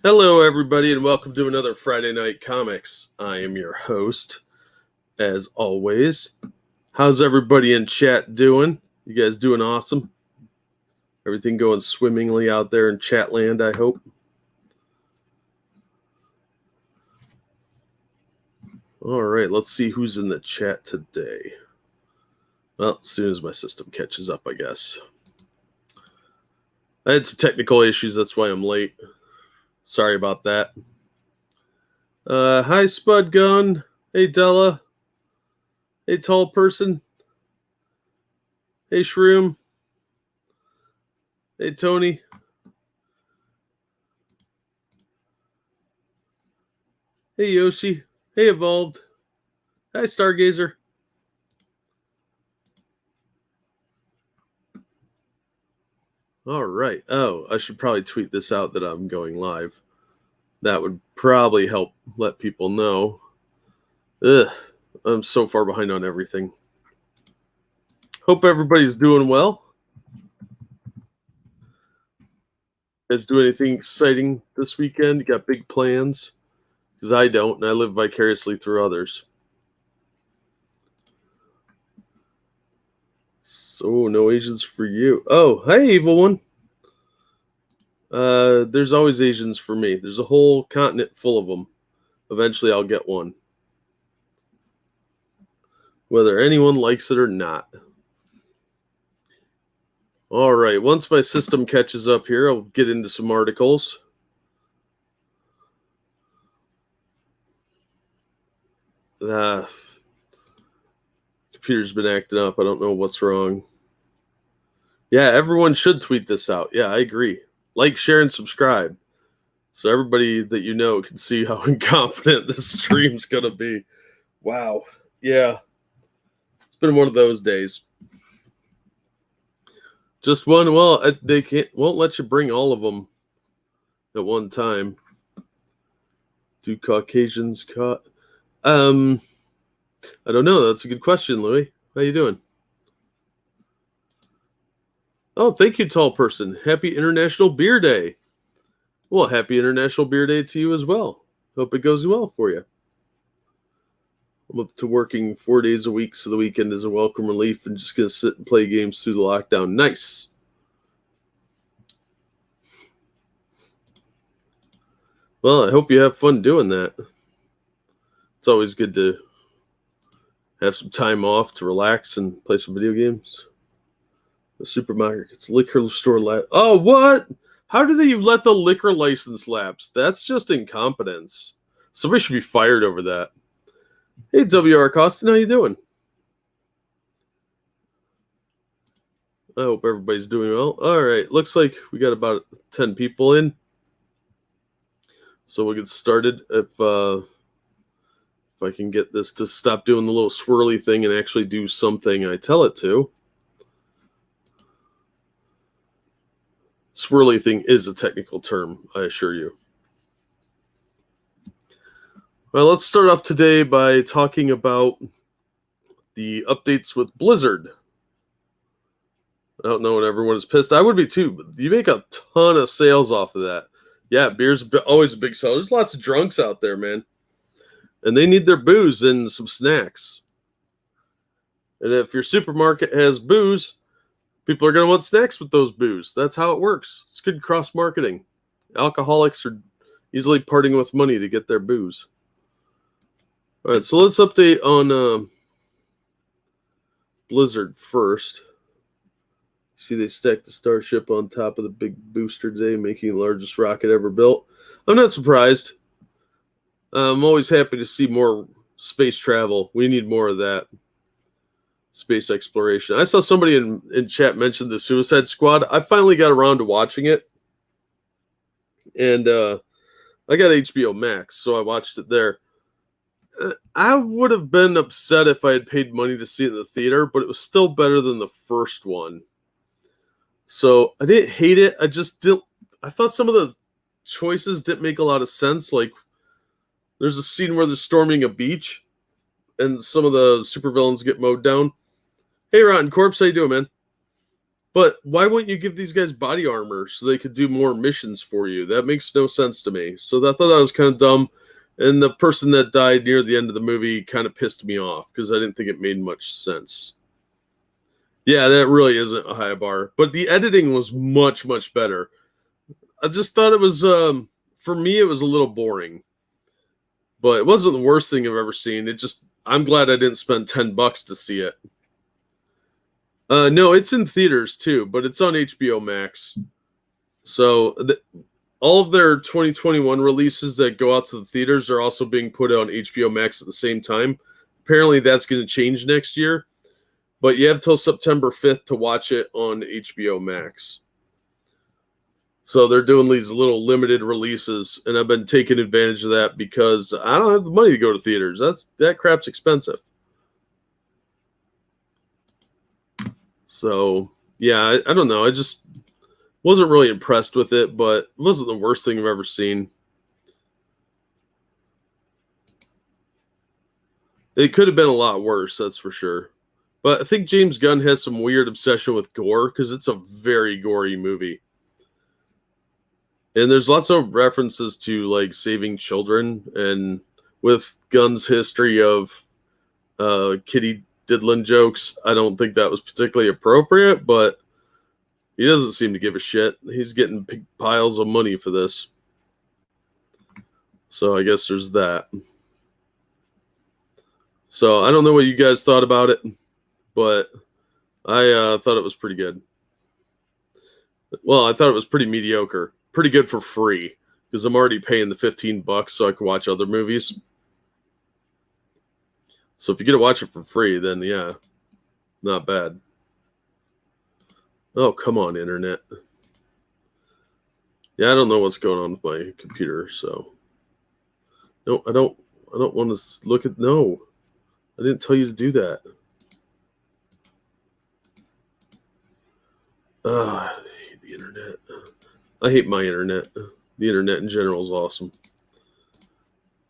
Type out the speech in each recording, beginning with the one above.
Hello, everybody, and welcome to another Friday Night Comics. I am your host, as always. How's everybody in chat doing? You guys doing awesome? Everything going swimmingly out there in Chatland, I hope. All right, let's see who's in the chat today. Well, as soon as my system catches up, I guess. I had some technical issues, that's why I'm late. Sorry about that. Hi, Spud Gun. Hey, Della. Hey, Tall Person. Hey, Shroom. Hey, Tony. Hey, Yoshi. Hey, Evolved. Hi, Stargazer. All right. Oh, I should probably tweet this out that I'm going live. That would probably help let people know. Ugh, I'm so far behind on everything. Hope everybody's doing well. You guys do anything exciting this weekend? You got big plans? Because I don't, and I live vicariously through others. So, no Asians for you. Oh, hey, evil one. There's always Asians for me. There's a whole continent full of them. Eventually, I'll get one. Whether anyone likes it or not. All right, once my system catches up here, I'll get into some articles. Computer's been acting up. I don't know what's wrong. Yeah, everyone should tweet this out. Yeah, I agree. Like, share, and subscribe. So everybody that you know can see how incompetent this stream's going to be. Wow. Yeah. It's been one of those days. Just one. Well, they won't let you bring all of them at one time. Do Caucasians caught? I don't know. That's a good question, Louis. How you doing? Oh, thank you, Tall Person. Happy International Beer Day. Well, happy International Beer Day to you as well. Hope it goes well for you. I'm up to working 4 days a week, so the weekend is a welcome relief and just going to sit and play games through the lockdown. Nice. Well, I hope you have fun doing that. It's always good to have some time off to relax and play some video games. The supermarket's liquor store Oh, what? How do they let the liquor license lapse? That's just incompetence. Somebody should be fired over that. Hey, W.R. Costin, how you doing? I hope everybody's doing well. All right, looks like we got about 10 people in. So we'll get started if I can get this to stop doing the little swirly thing and actually do something I tell it to. Swirly thing is a technical term, I assure you. Well, let's start off today by talking about the updates with Blizzard. I don't know when everyone is pissed. I would be too, but you make a ton of sales off of that. Yeah, beer's always a big seller. There's lots of drunks out there, man. And they need their booze and some snacks. And if your supermarket has booze, people are going to want snacks with those booze. That's how it works. It's good cross-marketing. Alcoholics are easily parting with money to get their booze. All right, so let's update on Blizzard first. See, they stacked the Starship on top of the big booster today, making the largest rocket ever built. I'm not surprised. I'm always happy to see more space travel. We need more of that. Space exploration. I saw somebody in chat mention the Suicide Squad. I finally got around to watching it. And I got HBO Max, so I watched it there. I would have been upset if I had paid money to see it in the theater, but it was still better than the first one. So I didn't hate it. I just didn't. I thought some of the choices didn't make a lot of sense. Like, there's a scene where they're storming a beach, and some of the supervillains get mowed down. Hey, Rotten Corpse, how you doing, man? But why wouldn't you give these guys body armor so they could do more missions for you? That makes no sense to me. So I thought that was kind of dumb. And the person that died near the end of the movie kind of pissed me off because I didn't think it made much sense. Yeah, that really isn't a high bar. But the editing was much, much better. I just thought it was, for me, it was a little boring. But it wasn't the worst thing I've ever seen. I'm glad I didn't spend $10 to see it. No, it's in theaters too, but it's on HBO Max. So all of their 2021 releases that go out to the theaters are also being put on HBO Max at the same time. Apparently that's going to change next year, but you have till September 5th to watch it on HBO Max. So they're doing these little limited releases, and I've been taking advantage of that because I don't have the money to go to theaters. That crap's expensive. So, yeah, I don't know. I just wasn't really impressed with it, but it wasn't the worst thing I've ever seen. It could have been a lot worse, that's for sure. But I think James Gunn has some weird obsession with gore because it's a very gory movie. And there's lots of references to like saving children, and with Gunn's history of kitty diddling jokes, I don't think that was particularly appropriate, but he doesn't seem to give a shit. He's getting piles of money for this. So I guess there's that. So I don't know what you guys thought about it, but I thought it was pretty good. Well, I thought it was pretty mediocre. Pretty good for free, because I'm already paying the $15 so I can watch other movies. So if you get to watch it for free, then yeah, not bad. Oh, come on, internet. Yeah, I don't know what's going on with my computer, so no, I don't want to look at. No, I didn't tell you to do that. I hate the internet. I hate my internet. The internet in general is awesome.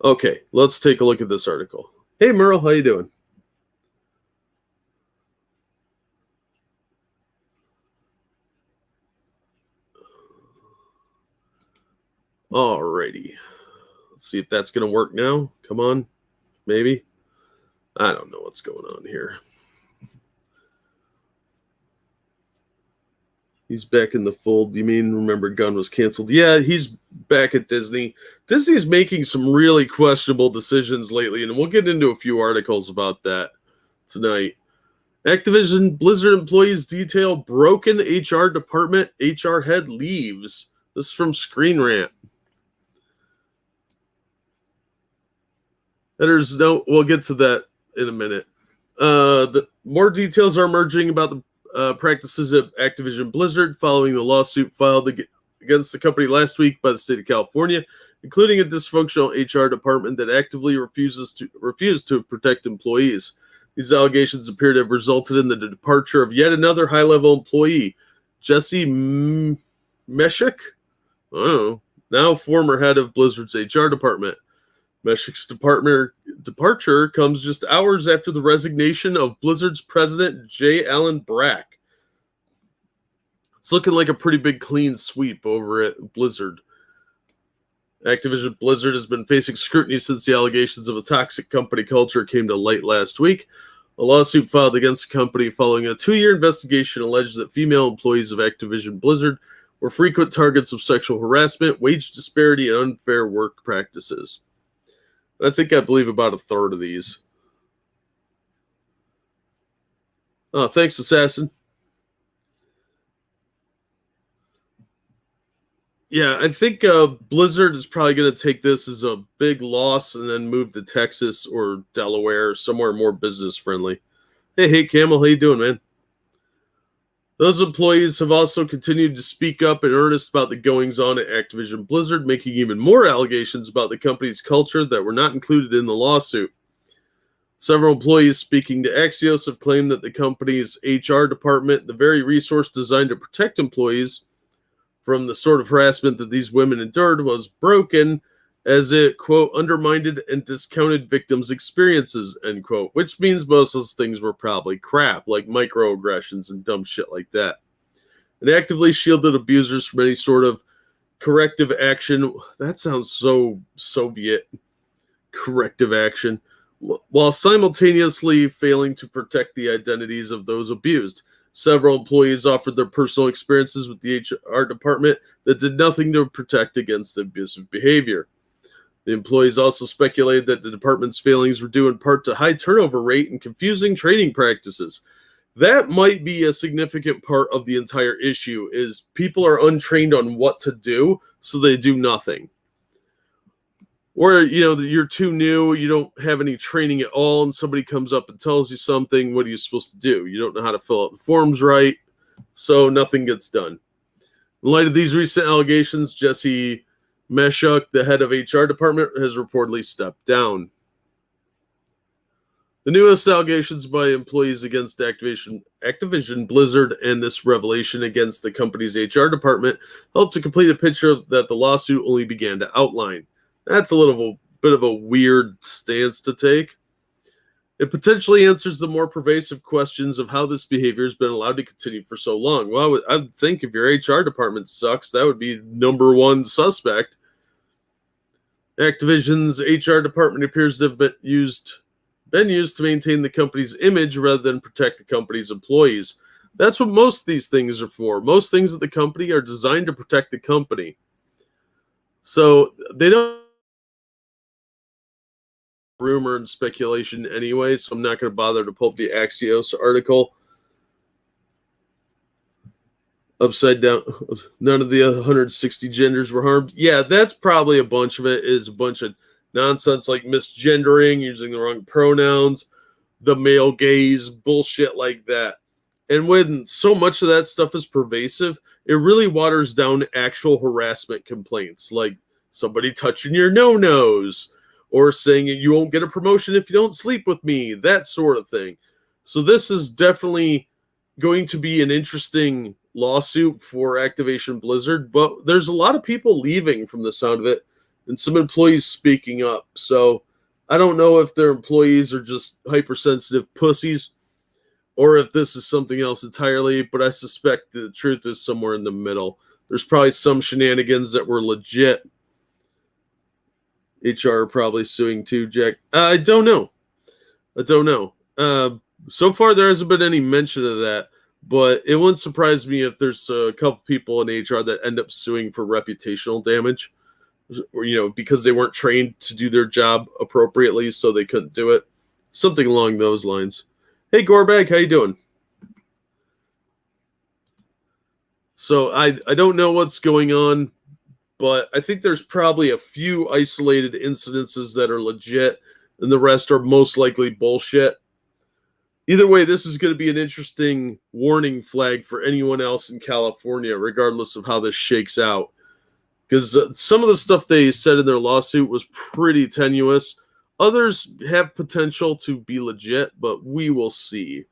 Okay, let's take a look at this article. Hey, Merle, how you doing? Alrighty. Let's see if that's going to work now. Come on. Maybe. I don't know what's going on here. He's back in the fold. You mean remember Gunn was canceled? Yeah, he's back at Disney. Disney's making some really questionable decisions lately, and we'll get into a few articles about that tonight. Activision Blizzard employees detail broken HR department. HR head leaves. This is from Screen Rant. We'll get to that in a minute. The more details are emerging about the practices of Activision Blizzard following the lawsuit filed against the company last week by the state of California, including a dysfunctional HR department that actively refused to protect employees. These allegations appear to have resulted in the departure of yet another high-level employee, Jesse Meshik, now former head of Blizzard's HR department. Meshik's departure comes just hours after the resignation of Blizzard's president, J. Allen Brack. It's looking like a pretty big clean sweep over at Blizzard. Activision Blizzard has been facing scrutiny since the allegations of a toxic company culture came to light last week. A lawsuit filed against the company following a 2-year investigation alleged that female employees of Activision Blizzard were frequent targets of sexual harassment, wage disparity, and unfair work practices. I believe about a third of these. Oh, thanks, Assassin. Yeah, I think Blizzard is probably going to take this as a big loss and then move to Texas or Delaware, somewhere more business friendly. Hey, Camel, how you doing, man? Those employees have also continued to speak up in earnest about the goings-on at Activision Blizzard, making even more allegations about the company's culture that were not included in the lawsuit. Several employees speaking to Axios have claimed that the company's HR department, the very resource designed to protect employees from the sort of harassment that these women endured, was broken as it, quote, undermined and discounted victims' experiences, end quote, which means most of those things were probably crap, like microaggressions and dumb shit like that. and actively shielded abusers from any sort of corrective action. That sounds so Soviet. Corrective action, while simultaneously failing to protect the identities of those abused. Several employees offered their personal experiences with the HR department that did nothing to protect against abusive behavior. The employees also speculated that the department's failings were due in part to high turnover rate and confusing training practices. That might be a significant part of the entire issue, is people are untrained on what to do, so they do nothing. Or, you're too new, you don't have any training at all, and somebody comes up and tells you something, what are you supposed to do? You don't know how to fill out the forms right, so nothing gets done. In light of these recent allegations, Jesse Meshuk, the head of HR department, has reportedly stepped down. The newest allegations by employees against Activision Blizzard and this revelation against the company's HR department help to complete a picture that the lawsuit only began to outline. That's a little bit of a weird stance to take. It potentially answers the more pervasive questions of how this behavior has been allowed to continue for so long. Well, I would think if your HR department sucks, that would be number one suspect. Activision's HR department appears to have been used to maintain the company's image rather than protect the company's employees. That's what most of these things are for. Most things at the company are designed to protect the company. So they don't rumor and speculation anyway, so I'm not going to bother to pull up the Axios article. Upside down, none of the 160 genders were harmed. Yeah, that's probably a bunch of it is a bunch of nonsense like misgendering, using the wrong pronouns, the male gaze, bullshit like that. And when so much of that stuff is pervasive, it really waters down actual harassment complaints, like somebody touching your no-nos, or saying you won't get a promotion if you don't sleep with me, that sort of thing. So this is definitely going to be an interesting lawsuit for Activision Blizzard, but there's a lot of people leaving from the sound of it, and some employees speaking up. So I don't know if their employees are just hypersensitive pussies, or if this is something else entirely, but I suspect the truth is somewhere in the middle. There's probably some shenanigans that were legit. HR probably suing too, Jack. I don't know. So far, there hasn't been any mention of that, but it wouldn't surprise me if there's a couple people in HR that end up suing for reputational damage, or, because they weren't trained to do their job appropriately, so they couldn't do it. Something along those lines. Hey, Gorbag, how you doing? So I don't know what's going on, but I think there's probably a few isolated incidences that are legit, and the rest are most likely bullshit. Either way, this is going to be an interesting warning flag for anyone else in California, regardless of how this shakes out. Because some of the stuff they said in their lawsuit was pretty tenuous. Others have potential to be legit, but we will see.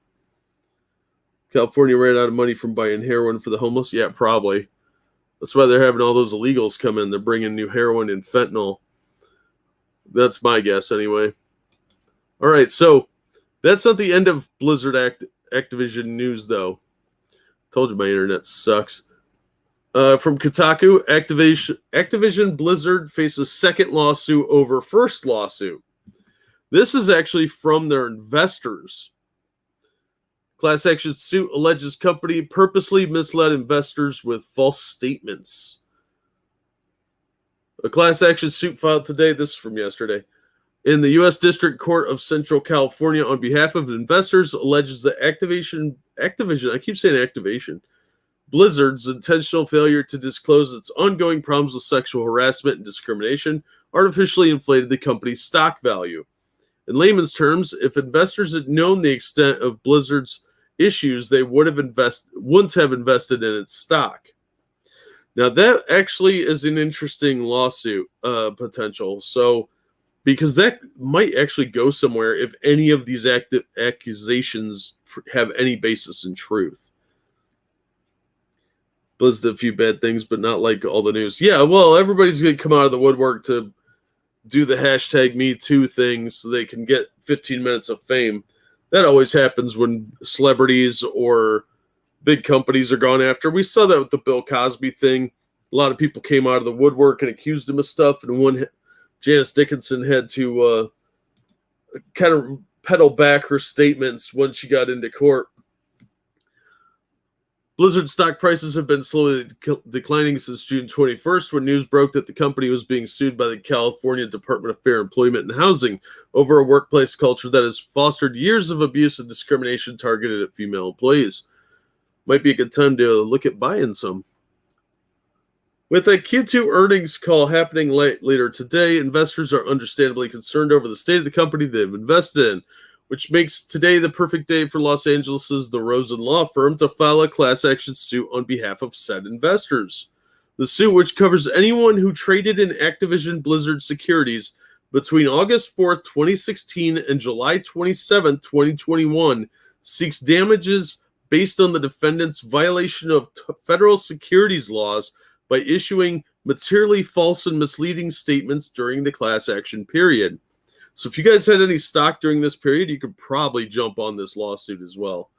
California ran out of money from buying heroin for the homeless? Yeah, probably. That's why they're having all those illegals come in. They're bringing new heroin and fentanyl. That's my guess, anyway. All right, so that's not the end of Blizzard Activision news, though. Told you my internet sucks. From Kotaku, Activision Blizzard faces second lawsuit over first lawsuit. This is actually from their investors. Class action suit alleges company purposely misled investors with false statements. A class action suit filed today, this is from yesterday, in the U.S. District Court of Central California on behalf of investors alleges that Activision, I keep saying Activation, Blizzard's intentional failure to disclose its ongoing problems with sexual harassment and discrimination artificially inflated the company's stock value. In layman's terms, if investors had known the extent of Blizzard's issues, they wouldn't have invested in its stock. Now, that actually is an interesting lawsuit potential. So, because that might actually go somewhere if any of these accusations have any basis in truth. Blizzard did a few bad things, but not like all the news. Yeah, well, everybody's going to come out of the woodwork to do the hashtag Me Too thing so they can get 15 minutes of fame. That always happens when celebrities or big companies are gone after. We saw that with the Bill Cosby thing. A lot of people came out of the woodwork and accused him of stuff, and Janice Dickinson had to kind of pedal back her statements when she got into court. Blizzard stock prices have been slowly declining since June 21st, when news broke that the company was being sued by the California Department of Fair Employment and Housing over a workplace culture that has fostered years of abuse and discrimination targeted at female employees. Might be a good time to look at buying some. With a Q2 earnings call happening later today, investors are understandably concerned over the state of the company they've invested in, which makes today the perfect day for Los Angeles' The Rosen Law Firm to file a class action suit on behalf of said investors. The suit, which covers anyone who traded in Activision Blizzard securities between August 4th, 2016 and July 27th, 2021, seeks damages based on the defendant's violation of federal securities laws by issuing materially false and misleading statements during the class action period. So if you guys had any stock during this period, you could probably jump on this lawsuit as well.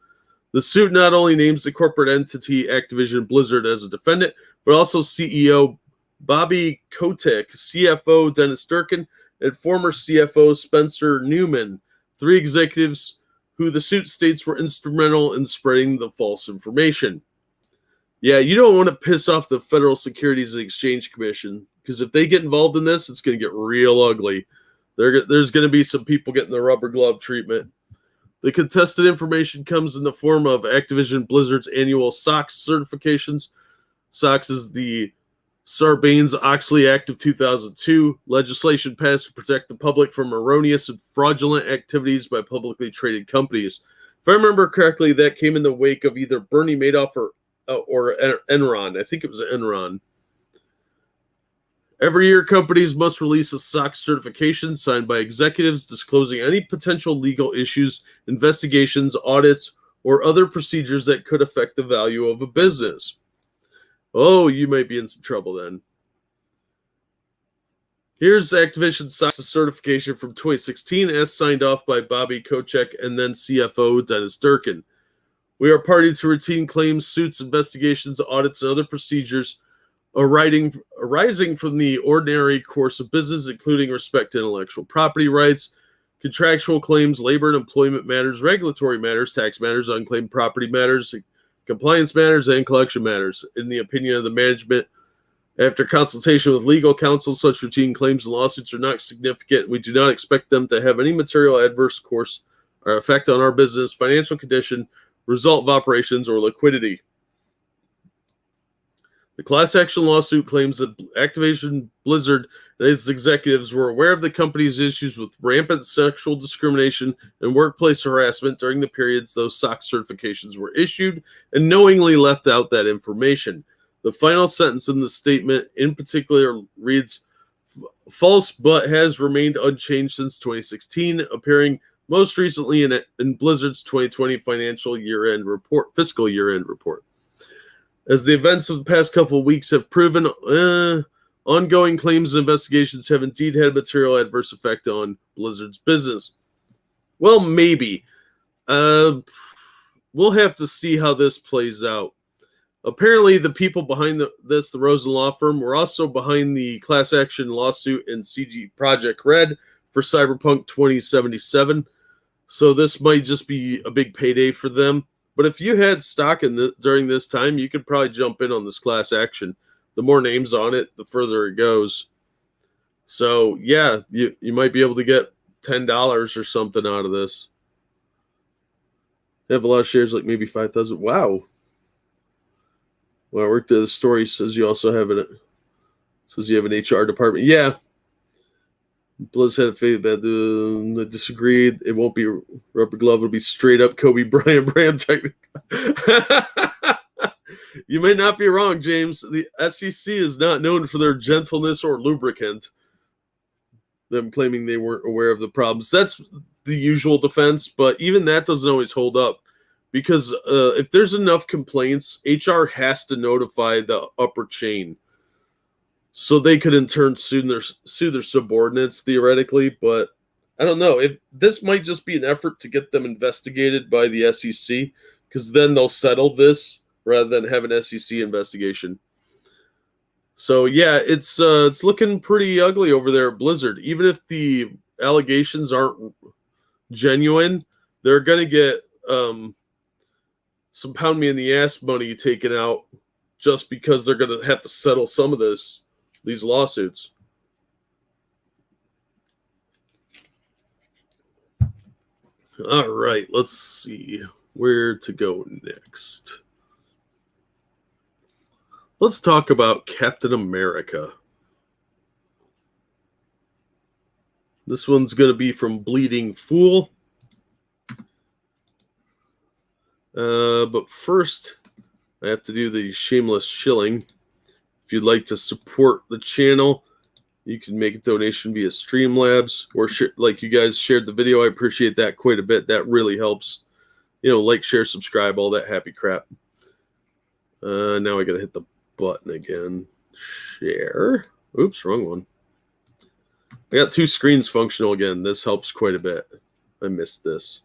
The suit not only names the corporate entity Activision Blizzard as a defendant, but also CEO Bobby Kotick, CFO Dennis Durkin, and former CFO Spencer Newman, three executives who the suit states were instrumental in spreading the false information. Yeah, you don't want to piss off the Federal Securities and Exchange Commission, because if they get involved in this, it's going to get real ugly. There's going to be some people getting the rubber glove treatment. The contested information comes in the form of Activision Blizzard's annual SOX certifications. SOX is the Sarbanes-Oxley Act of 2002, legislation passed to protect the public from erroneous and fraudulent activities by publicly traded companies. If I remember correctly, that came in the wake of either Bernie Madoff or Enron. I think it was Enron. Every year, companies must release a SOX certification signed by executives disclosing any potential legal issues, investigations, audits, or other procedures that could affect the value of a business. Oh, you might be in some trouble then. Here's Activision SOX certification from 2016 as signed off by Bobby Kotick and then CFO Dennis Durkin. We are party to routine claims, suits, investigations, audits, and other procedures arising from the ordinary course of business, including respect to intellectual property rights, contractual claims, labor and employment matters, regulatory matters, tax matters, unclaimed property matters, compliance matters, and collection matters. In the opinion of the management, after consultation with legal counsel, such routine claims and lawsuits are not significant. We do not expect them to have any material adverse course or effect on our business, financial condition, result of operations, or liquidity. The class action lawsuit claims that Activision Blizzard and its executives were aware of the company's issues with rampant sexual discrimination and workplace harassment during the periods those SOX certifications were issued and knowingly left out that information. The final sentence in the statement in particular reads, false but has remained unchanged since 2016, appearing most recently in Blizzard's 2020 fiscal year-end report. As the events of the past couple of weeks have proven, ongoing claims and investigations have indeed had a material adverse effect on Blizzard's business. Well, maybe. We'll have to see how this plays out. Apparently, the people behind the Rosen Law Firm were also behind the class action lawsuit in CG Project Red for Cyberpunk 2077. So this might just be a big payday for them. But if you had stock in during this time, you could probably jump in on this class action. The more names on it, the further it goes. So, yeah, you might be able to get $10 or something out of this. They have a lot of shares, like maybe 5,000. Wow. Well, I worked at the story. Says you also have says you have an HR department. Yeah. Blizz had a faith that disagreed. It won't be rubber glove. It'll be straight up Kobe Bryant brand technique. You may not be wrong, James. The SEC is not known for their gentleness or lubricant. Them claiming they weren't aware of the problems. That's the usual defense, but even that doesn't always hold up. Because if there's enough complaints, HR has to notify the upper chain. So they could in turn sue their subordinates, theoretically. But I don't know. If this might just be an effort to get them investigated by the SEC because then they'll settle this rather than have an SEC investigation. So yeah, it's looking pretty ugly over there at Blizzard. Even if the allegations aren't genuine, they're gonna get some pound me in the ass money taken out just because they're gonna have to settle some of these lawsuits. All right, let's see where to go next. Let's talk about Captain America. This one's going to be from Bleeding Fool. But first, I have to do the shameless shilling. If you'd like to support the channel, you can make a donation via Streamlabs or like you guys shared the video. I appreciate that quite a bit. That really helps. Like, share, subscribe, all that happy crap. Now I got to hit the button again. Share. Oops, wrong one. I got two screens functional again. This helps quite a bit. I missed this.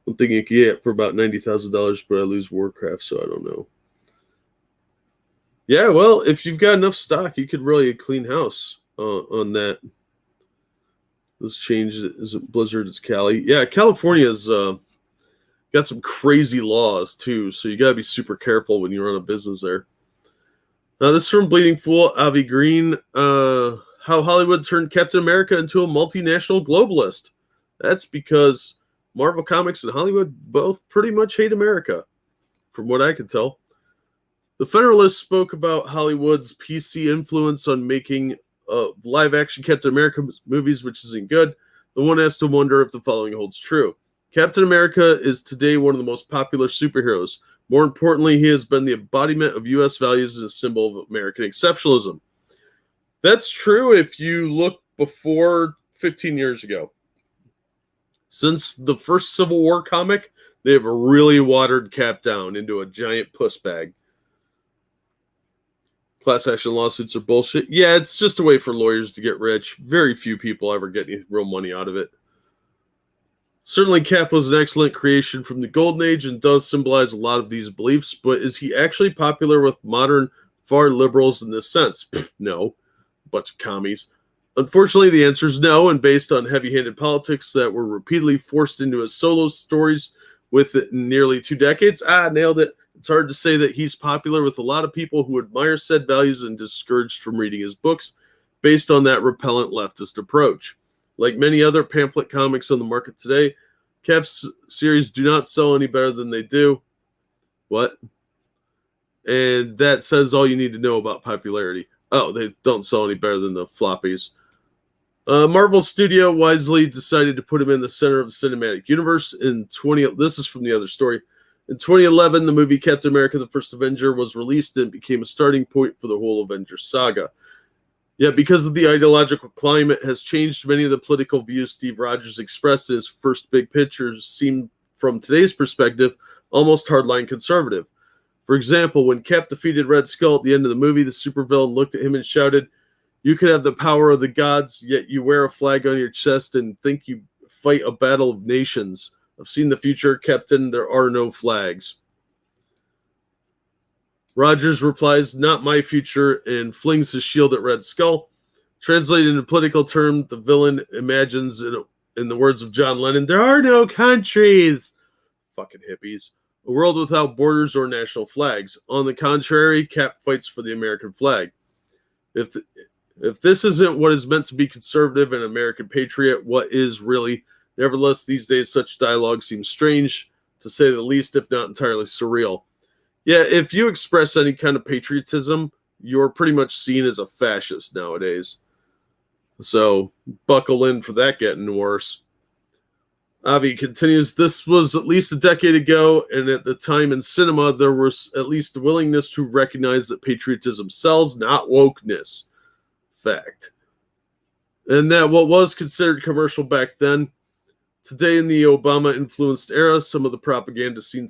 One thing you can get for about $90,000, but I lose Warcraft, so I don't know. Yeah, well, if you've got enough stock, you could really clean house on that. This change isn't Blizzard, it's Cali. Yeah, California's got some crazy laws too, so you got to be super careful when you run a business there. Now, this is from Bleeding Fool, Avi Green. How Hollywood turned Captain America into a multinational globalist. That's because Marvel Comics and Hollywood both pretty much hate America, from what I can tell. The Federalist spoke about Hollywood's PC influence on making live-action Captain America movies, which isn't good. The one has to wonder if the following holds true. Captain America is today one of the most popular superheroes. More importantly, he has been the embodiment of U.S. values and a symbol of American exceptionalism. That's true if you look before 15 years ago. Since the first Civil War comic, they have really watered Cap down into a giant puss bag. Class action lawsuits are bullshit. Yeah, it's just a way for lawyers to get rich. Very few people ever get any real money out of it. Certainly, Cap was an excellent creation from the Golden Age and does symbolize a lot of these beliefs, but is he actually popular with modern far liberals in this sense? No. A bunch of commies. Unfortunately, the answer is no, and based on heavy-handed politics that were repeatedly forced into his solo stories with it in nearly 2 decades, nailed it. It's hard to say that he's popular with a lot of people who admire said values and discouraged from reading his books based on that repellent leftist approach. Like many other pamphlet comics on the market today, Cap's series do not sell any better than they do. What? And that says all you need to know about popularity. Oh, they don't sell any better than the floppies. Marvel Studio wisely decided to put him in the center of the cinematic universe in This is from the other story. In 2011, the movie Captain America: The First Avenger was released and became a starting point for the whole Avengers saga. Yet, because of the ideological climate has changed, many of the political views Steve Rogers expressed in his first big pictures seem, from today's perspective, almost hardline conservative. For example, when Cap defeated Red Skull at the end of the movie, the supervillain looked at him and shouted, "You could have the power of the gods, yet you wear a flag on your chest and think you fight a battle of nations. I've seen the future, Captain. There are no flags." Rogers replies, "Not my future," and flings his shield at Red Skull. Translated into political terms, the villain imagines, in the words of John Lennon, "There are no countries." Fucking hippies. A world without borders or national flags. On the contrary, Cap fights for the American flag. If this isn't what is meant to be conservative and American patriot, what is really? Nevertheless, these days such dialogue seems strange, to say the least, if not entirely surreal. Yeah, if you express any kind of patriotism, you're pretty much seen as a fascist nowadays. So, buckle in for that getting worse. Avi continues, this was at least a decade ago, and at the time in cinema, there was at least a willingness to recognize that patriotism sells, not wokeness. Fact. And that what was considered commercial back then, today in the Obama-influenced era, some of the propaganda seen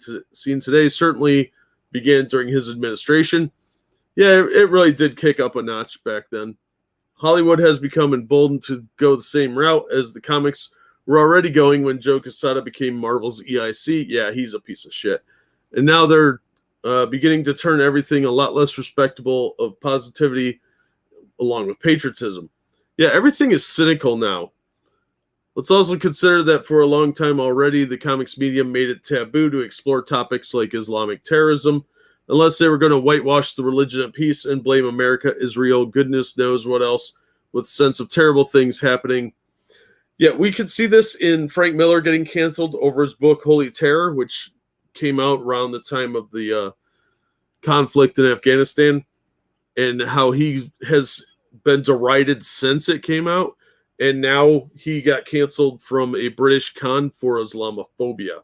today certainly began during his administration. Yeah, it really did kick up a notch back then. Hollywood has become emboldened to go the same route as the comics were already going when Joe Quesada became Marvel's EIC. Yeah, he's a piece of shit. And now they're beginning to turn everything a lot less respectable of positivity along with patriotism. Yeah, everything is cynical now. Let's also consider that for a long time already, the comics medium made it taboo to explore topics like Islamic terrorism, unless they were going to whitewash the religion of peace and blame America, Israel, goodness knows what else, with sense of terrible things happening. Yeah, we could see this in Frank Miller getting canceled over his book Holy Terror, which came out around the time of the conflict in Afghanistan, and how he has been derided since it came out. And now he got canceled from a British con for Islamophobia.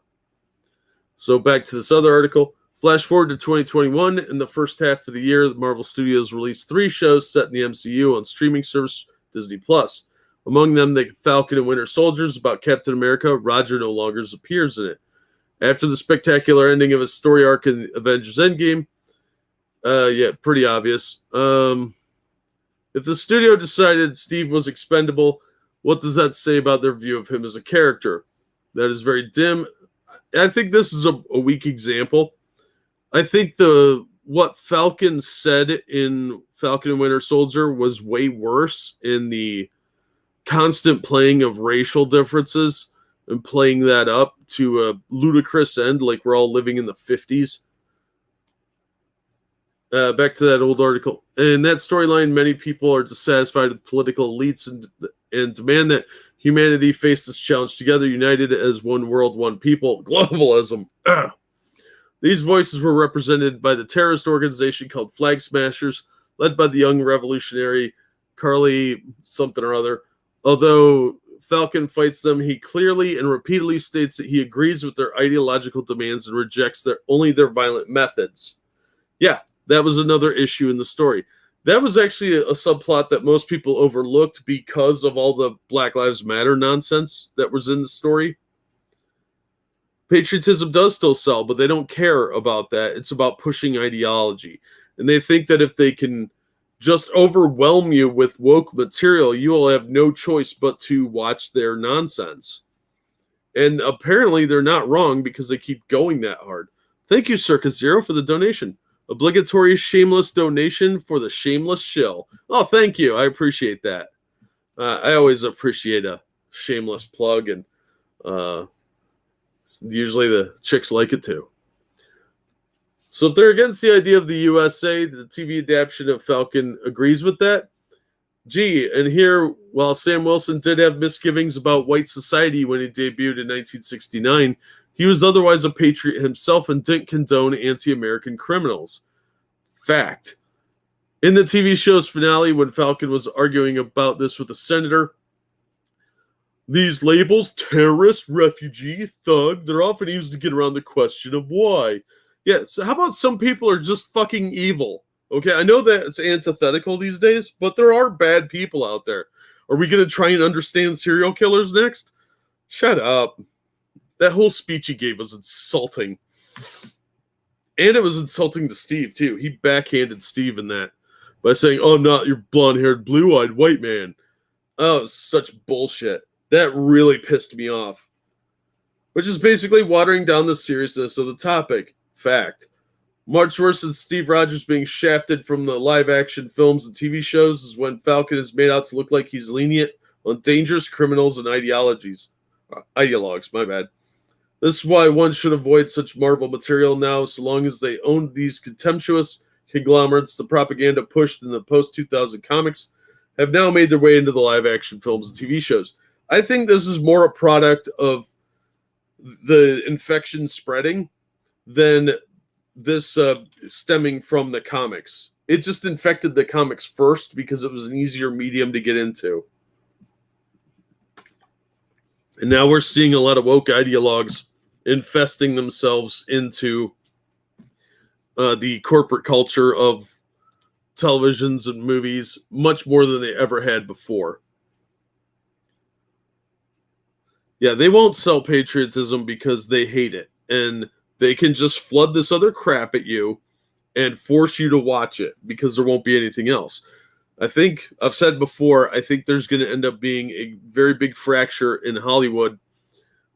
So back to this other article. Flash forward to 2021. In the first half of the year, the Marvel Studios released 3 shows set in the MCU on streaming service Disney+. Among them, The Falcon and Winter Soldier is about Captain America. Roger no longer appears in it. After the spectacular ending of his story arc in Avengers Endgame, pretty obvious. If the studio decided Steve was expendable, what does that say about their view of him as a character? That is very dim. I think this is a weak example. I think what Falcon said in Falcon and Winter Soldier was way worse in the constant playing of racial differences and playing that up to a ludicrous end, like we're all living in the 50s. Back to that old article. In that storyline, many people are dissatisfied with political elites and demand that humanity face this challenge together, united as one world, one people. Globalism. These voices were represented by the terrorist organization called Flag Smashers, led by the young revolutionary Carly something or other. Although Falcon fights them, he clearly and repeatedly states that he agrees with their ideological demands and rejects only their violent methods. Yeah, that was another issue in the story. That was actually a subplot that most people overlooked because of all the Black Lives Matter nonsense that was in the story. Patriotism does still sell, but they don't care about that. It's about pushing ideology. And they think that if they can just overwhelm you with woke material, you will have no choice but to watch their nonsense. And apparently they're not wrong because they keep going that hard. Thank you, Circus Zero, for the donation. Obligatory shameless donation for the shameless shill. Oh, thank you. I appreciate that. I always appreciate a shameless plug, and usually the chicks like it too. So if they're against the idea of the USA, the TV adaptation of Falcon agrees with that. Gee, and here, while Sam Wilson did have misgivings about white society when he debuted in 1969, he was otherwise a patriot himself and didn't condone anti-American criminals. Fact. In the TV show's finale, when Falcon was arguing about this with a senator, these labels, terrorist, refugee, thug, they're often used to get around the question of why. Yeah, so how about some people are just fucking evil? Okay, I know that it's antithetical these days, but there are bad people out there. Are we going to try and understand serial killers next? Shut up. That whole speech he gave was insulting. And it was insulting to Steve, too. He backhanded Steve in that by saying, oh, not your blonde-haired, blue-eyed white man. Oh, it was such bullshit. That really pissed me off. Which is basically watering down the seriousness of the topic. Fact. Much worse than Steve Rogers being shafted from the live-action films and TV shows is when Falcon is made out to look like he's lenient on dangerous criminals and ideologues, my bad. This is why one should avoid such Marvel material now, so long as they own these contemptuous conglomerates. The propaganda pushed in the post-2000 comics have now made their way into the live-action films and TV shows. I think this is more a product of the infection spreading than this stemming from the comics. It just infected the comics first because it was an easier medium to get into. And now we're seeing a lot of woke ideologues infesting themselves into the corporate culture of televisions and movies much more than they ever had before. Yeah, they won't sell patriotism because they hate it. And they can just flood this other crap at you and force you to watch it because there won't be anything else. I think, I've said before, I think there's going to end up being a very big fracture in Hollywood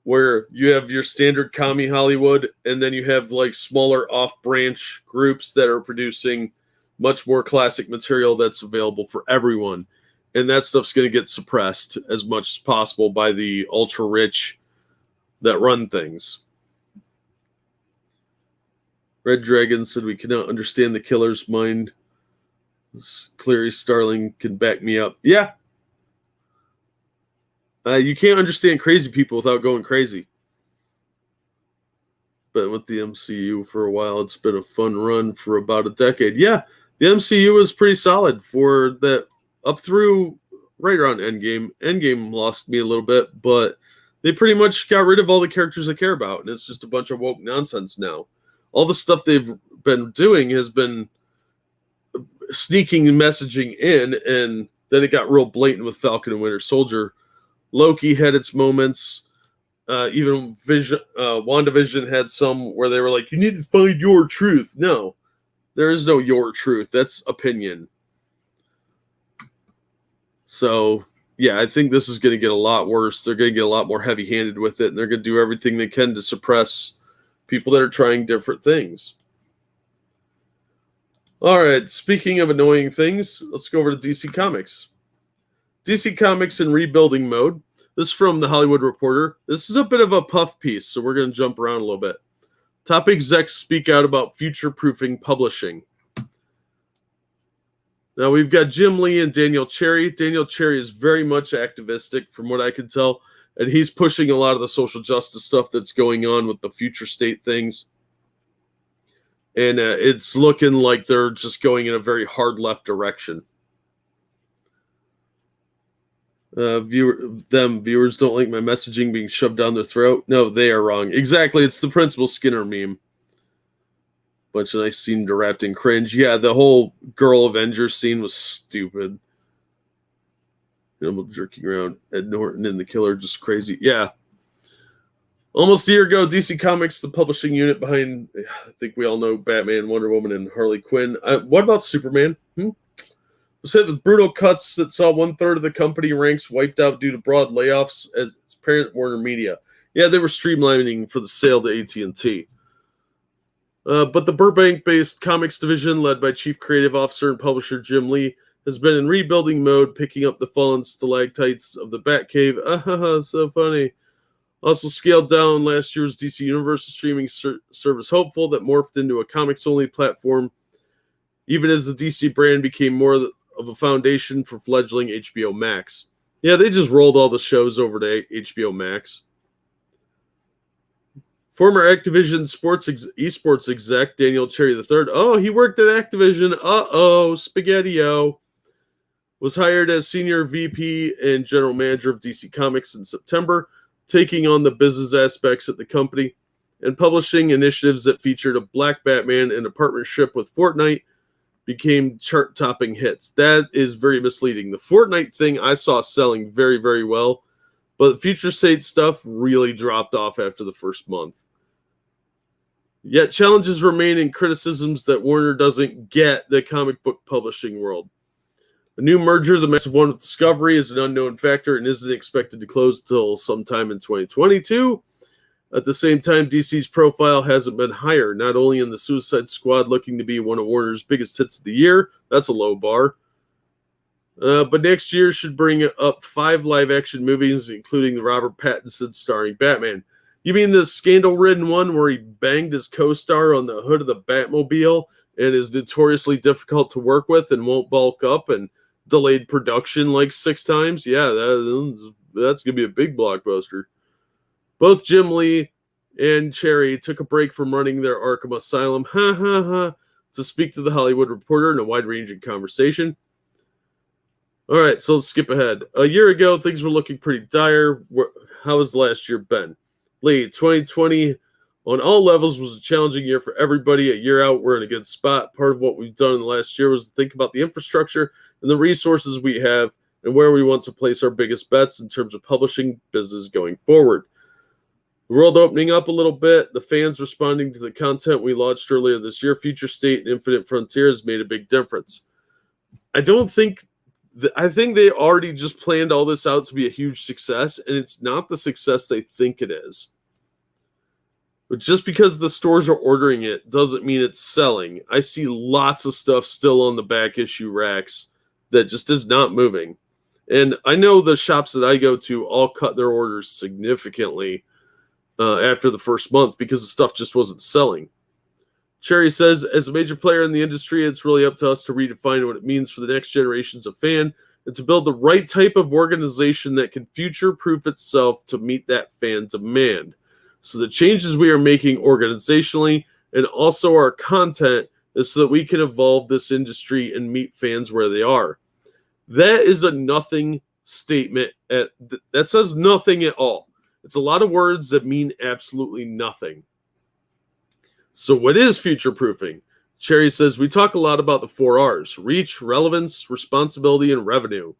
where you have your standard commie Hollywood, and then you have like smaller off-branch groups that are producing much more classic material that's available for everyone. And that stuff's going to get suppressed as much as possible by the ultra-rich that run things. Red Dragon said we cannot understand the killer's mind. Clary Starling can back me up. Yeah. You can't understand crazy people without going crazy. But with the MCU for a while, it's been a fun run for about a decade. Yeah, the MCU was pretty solid for that up through right around Endgame. Endgame lost me a little bit, but they pretty much got rid of all the characters I care about, and it's just a bunch of woke nonsense now. All the stuff they've been doing has been sneaking messaging in, and then it got real blatant with Falcon and Winter Soldier. Loki had its moments. Even WandaVision had some where they were like, you need to find your truth. No, there is no your truth. That's opinion. So, yeah, I think this is going to get a lot worse. They're going to get a lot more heavy-handed with it, and they're going to do everything they can to suppress people that are trying different things. All right, speaking of annoying things, let's go over to DC Comics. DC Comics in rebuilding mode. This is from The Hollywood Reporter. This is a bit of a puff piece, so we're going to jump around a little bit. Top execs speak out about future-proofing publishing. Now, we've got Jim Lee and Daniel Cherry. Daniel Cherry is very much activistic, from what I can tell, and he's pushing a lot of the social justice stuff that's going on with the future state things. And it's looking like they're just going in a very hard left direction. Viewers don't like my messaging being shoved down their throat. No, they are wrong. Exactly, it's the Principal Skinner meme. Bunch of nice scene wrapped in cringe. Yeah, the whole Girl Avenger scene was stupid. I'm jerking around. Ed Norton and the Killer, just crazy. Yeah. Almost a year ago, DC Comics, the publishing unit behind, I think we all know Batman, Wonder Woman, and Harley Quinn. What about Superman? Was hit with brutal cuts that saw 1/3 of the company ranks wiped out due to broad layoffs as its parent Warner Media. Yeah, they were streamlining for the sale to AT&T. But the Burbank-based comics division, led by Chief Creative Officer and Publisher Jim Lee, has been in rebuilding mode, picking up the fallen stalactites of the Batcave. So funny. Also scaled down last year's DC Universe streaming service Hopeful that morphed into a comics-only platform, even as the DC brand became more of a foundation for fledgling HBO Max. Yeah, they just rolled all the shows over to HBO Max. Former Activision esports exec Daniel Cherry III. Oh, he worked at Activision. Spaghetti-O. Was hired as Senior VP and General Manager of DC Comics in September, taking on the business aspects at the company and publishing initiatives that featured a Black Batman and a partnership with Fortnite became chart-topping hits. That is very misleading. The Fortnite thing I saw selling very, very well, but future state stuff really dropped off after the first month. Yet challenges remain and criticisms that Warner doesn't get the comic book publishing world. A new merger, the massive one with Discovery, is an unknown factor and isn't expected to close until sometime in 2022. At the same time, DC's profile hasn't been higher, not only in the Suicide Squad looking to be one of Warner's biggest hits of the year. That's a low bar. But next year should bring up 5 live-action movies, including the Robert Pattinson starring Batman. You mean the scandal-ridden one where he banged his co-star on the hood of the Batmobile and is notoriously difficult to work with and won't bulk up and delayed production like 6 times? Yeah, that's going to be a big blockbuster. Both Jim Lee and Cherry took a break from running their Arkham Asylum to speak to The Hollywood Reporter in a wide-ranging conversation. All right, so let's skip ahead. A year ago, things were looking pretty dire. How has last year been? Lee, 2020 on all levels was a challenging year for everybody. A year out, we're in a good spot. Part of what we've done in the last year was to think about the infrastructure and the resources we have and where we want to place our biggest bets in terms of publishing business going forward. The world opening up a little bit, the fans responding to the content we launched earlier this year, Future State and Infinite Frontier has made a big difference. I don't think I think they already just planned all this out to be a huge success, and it's not the success they think it is. But just because the stores are ordering it doesn't mean it's selling. I see lots of stuff still on the back issue racks that just is not moving. And I know the shops that I go to all cut their orders significantly after the first month because the stuff just wasn't selling. Cherry says, as a major player in the industry, it's really up to us to redefine what it means for the next generations of fan and to build the right type of organization that can future-proof itself to meet that fan demand. So the changes we are making organizationally and also our content is so that we can evolve this industry and meet fans where they are. That is a nothing statement. That says nothing at all. It's a lot of words that mean absolutely nothing. So what is future-proofing? Cherry says, we talk a lot about the 4 R's: reach, relevance, responsibility, and revenue.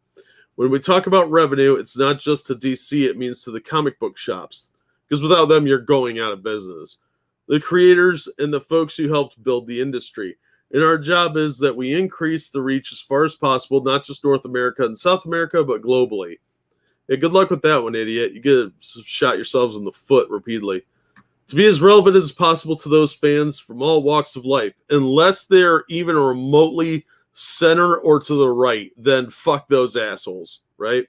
When we talk about revenue, it's not just to DC, it means to the comic book shops. Because without them, you're going out of business. The creators and the folks who helped build the industry. And our job is that we increase the reach as far as possible, not just North America and South America, but globally. Hey, good luck with that one, idiot. You get shot yourselves in the foot repeatedly. To be as relevant as possible to those fans from all walks of life, unless they're even remotely center or to the right, then fuck those assholes, right?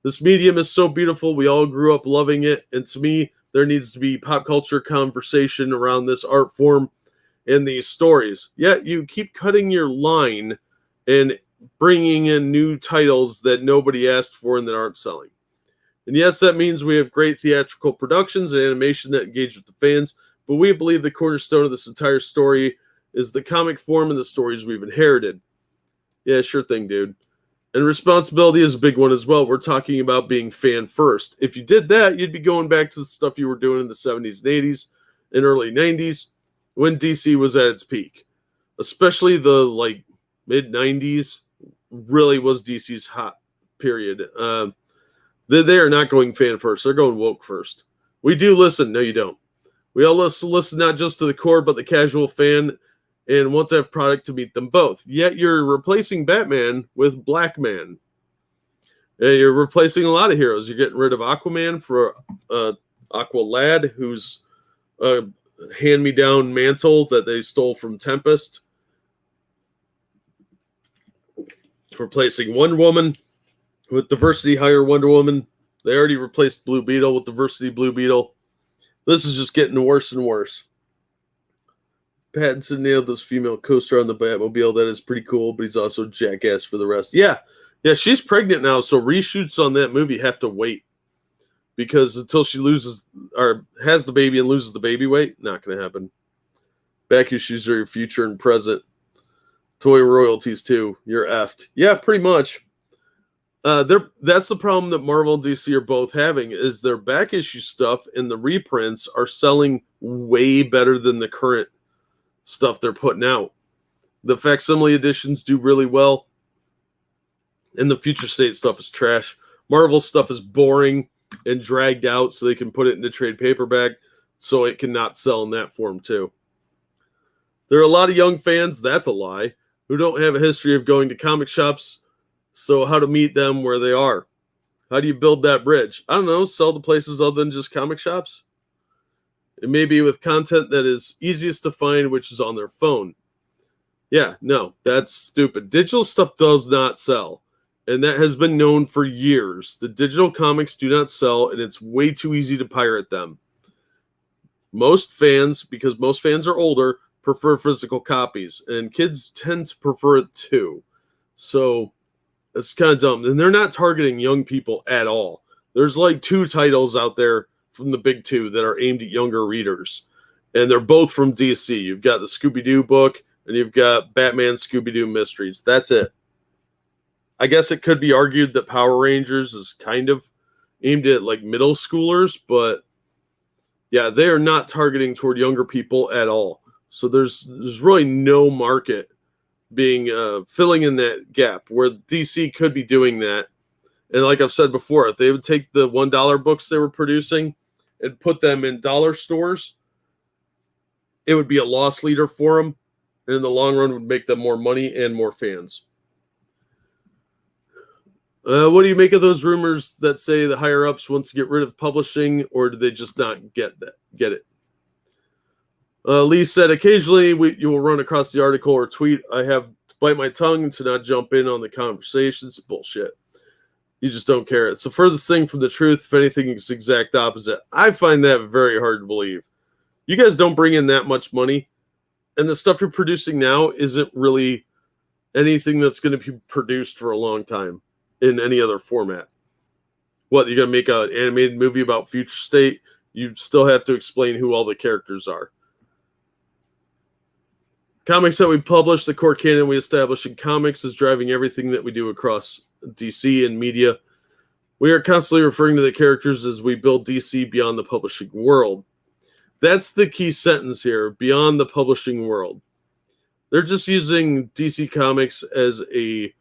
This medium is so beautiful. We all grew up loving it. And to me, there needs to be pop culture conversation around this art form and these stories. Yet you keep cutting your line and bringing in new titles that nobody asked for and that aren't selling. And yes, that means we have great theatrical productions and animation that engage with the fans, but we believe the cornerstone of this entire story is the comic form and the stories we've inherited. Yeah, sure thing, dude. And responsibility is a big one as well. We're talking about being fan first. If you did that, you'd be going back to the stuff you were doing in the 70s and 80s and early 90s when DC was at its peak. Especially the mid 90s really was DC's hot period. They are not going fan first. They're going woke first. We do listen. No, you don't. We all listen not just to the core, but the casual fan, and want to have product to meet them both. Yet you're replacing Batman with Black Man. You're replacing a lot of heroes. You're getting rid of Aquaman for Aqua Lad, who's a hand-me-down mantle that they stole from Tempest. Replacing Wonder Woman with Diversity Hire Wonder Woman. They already replaced Blue Beetle with Diversity Blue Beetle. This is just getting worse and worse. Pattinson nailed this female co-star on the Batmobile. That is pretty cool, but he's also a jackass for the rest. Yeah, she's pregnant now, so reshoots on that movie have to wait. Because until she loses or has the baby and loses the baby weight, not going to happen. Back issues are your future and present. Toy royalties too. You're effed. Yeah, pretty much. That's the problem that Marvel and DC are both having, is their back issue stuff and the reprints are selling way better than the current stuff they're putting out. The facsimile editions do really well, and the future state stuff is trash. Marvel stuff is boring and dragged out so they can put it into trade paperback so it cannot sell in that form too. There are a lot of young fans, that's a lie, who don't have a history of going to comic shops. So how to meet them where they are? How do you build that bridge? I don't know, sell to places other than just comic shops? It may be with content that is easiest to find, which is on their phone. Yeah, no, that's stupid. Digital stuff does not sell. And that has been known for years. The digital comics do not sell, and it's way too easy to pirate them. Most fans, because most fans are older, prefer physical copies. And kids tend to prefer it too. So it's kind of dumb. And they're not targeting young people at all. There's like 2 titles out there from the big 2 that are aimed at younger readers. And they're both from DC. You've got the Scooby-Doo book, and you've got Batman Scooby-Doo Mysteries. That's it. I guess it could be argued that Power Rangers is kind of aimed at like middle schoolers, but yeah, they are not targeting toward younger people at all. So there's really no market being filling in that gap where DC could be doing that. And like I've said before, if they would take the $1 books they were producing and put them in dollar stores, it would be a loss leader for them. And in the long run would make them more money and more fans. What do you make of those rumors that say the higher ups want to get rid of publishing, or do they just not get it? Lee said, occasionally you will run across the article or tweet. I have to bite my tongue to not jump in on the conversations. Bullshit. You just don't care. It's the furthest thing from the truth. If anything, it's the exact opposite. I find that very hard to believe. You guys don't bring in that much money, and the stuff you're producing now isn't really anything that's going to be produced for a long time in any other format. What, you're going to make an animated movie about future state? You still have to explain who all the characters are. Comics that we publish, the core canon we establish in comics, is driving everything that we do across DC and media. We are constantly referring to the characters as we build DC beyond the publishing world. That's the key sentence here, beyond the publishing world. They're just using DC Comics as a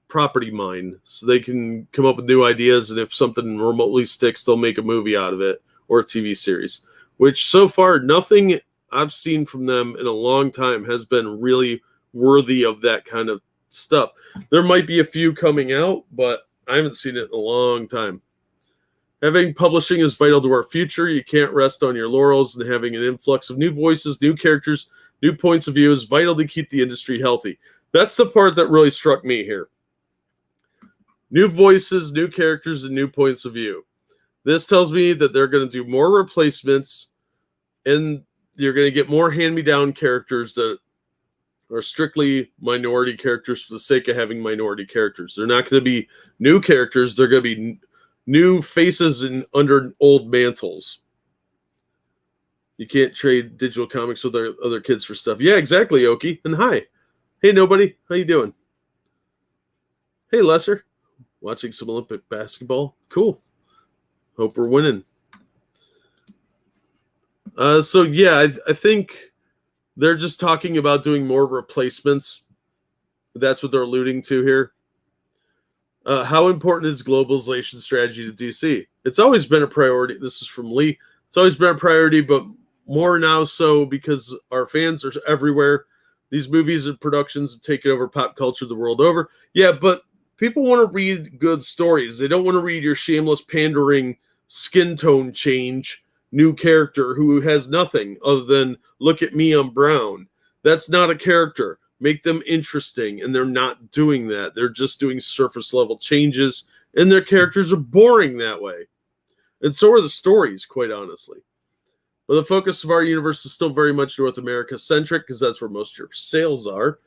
property mine so they can come up with new ideas, and if something remotely sticks, they'll make a movie out of it or a TV series, which so far nothing I've seen from them in a long time has been really worthy of that kind of stuff. There might be a few coming out, but I haven't seen it in a long time. Having publishing is vital to our future. You can't rest on your laurels, and having an influx of new voices, new characters, new points of view is vital to keep the industry healthy. That's the part that really struck me here. New voices, new characters, and new points of view. This tells me that they're going to do more replacements, and you're going to get more hand-me-down characters that are strictly minority characters for the sake of having minority characters. They're not going to be new characters. They're going to be new faces under old mantles. You can't trade digital comics with other kids for stuff. Yeah, exactly, Oki. And hi. Hey, nobody. How you doing? Hey, Lesser. Watching some Olympic basketball. Cool. Hope we're winning. So yeah, I think they're just talking about doing more replacements. That's what they're alluding to here. How important is globalization strategy to DC? It's always been a priority. This is from Lee. It's always been a priority, but more now so because our fans are everywhere. These movies and productions have taken over pop culture the world over. Yeah, but people want to read good stories. They don't want to read your shameless pandering skin tone change new character who has nothing other than look at me, I'm brown. That's not a character. Make them interesting, and they're not doing that. They're just doing surface level changes, and their characters are boring that way. And so are the stories, quite honestly. But the focus of our universe is still very much North America centric because that's where most of your sales are.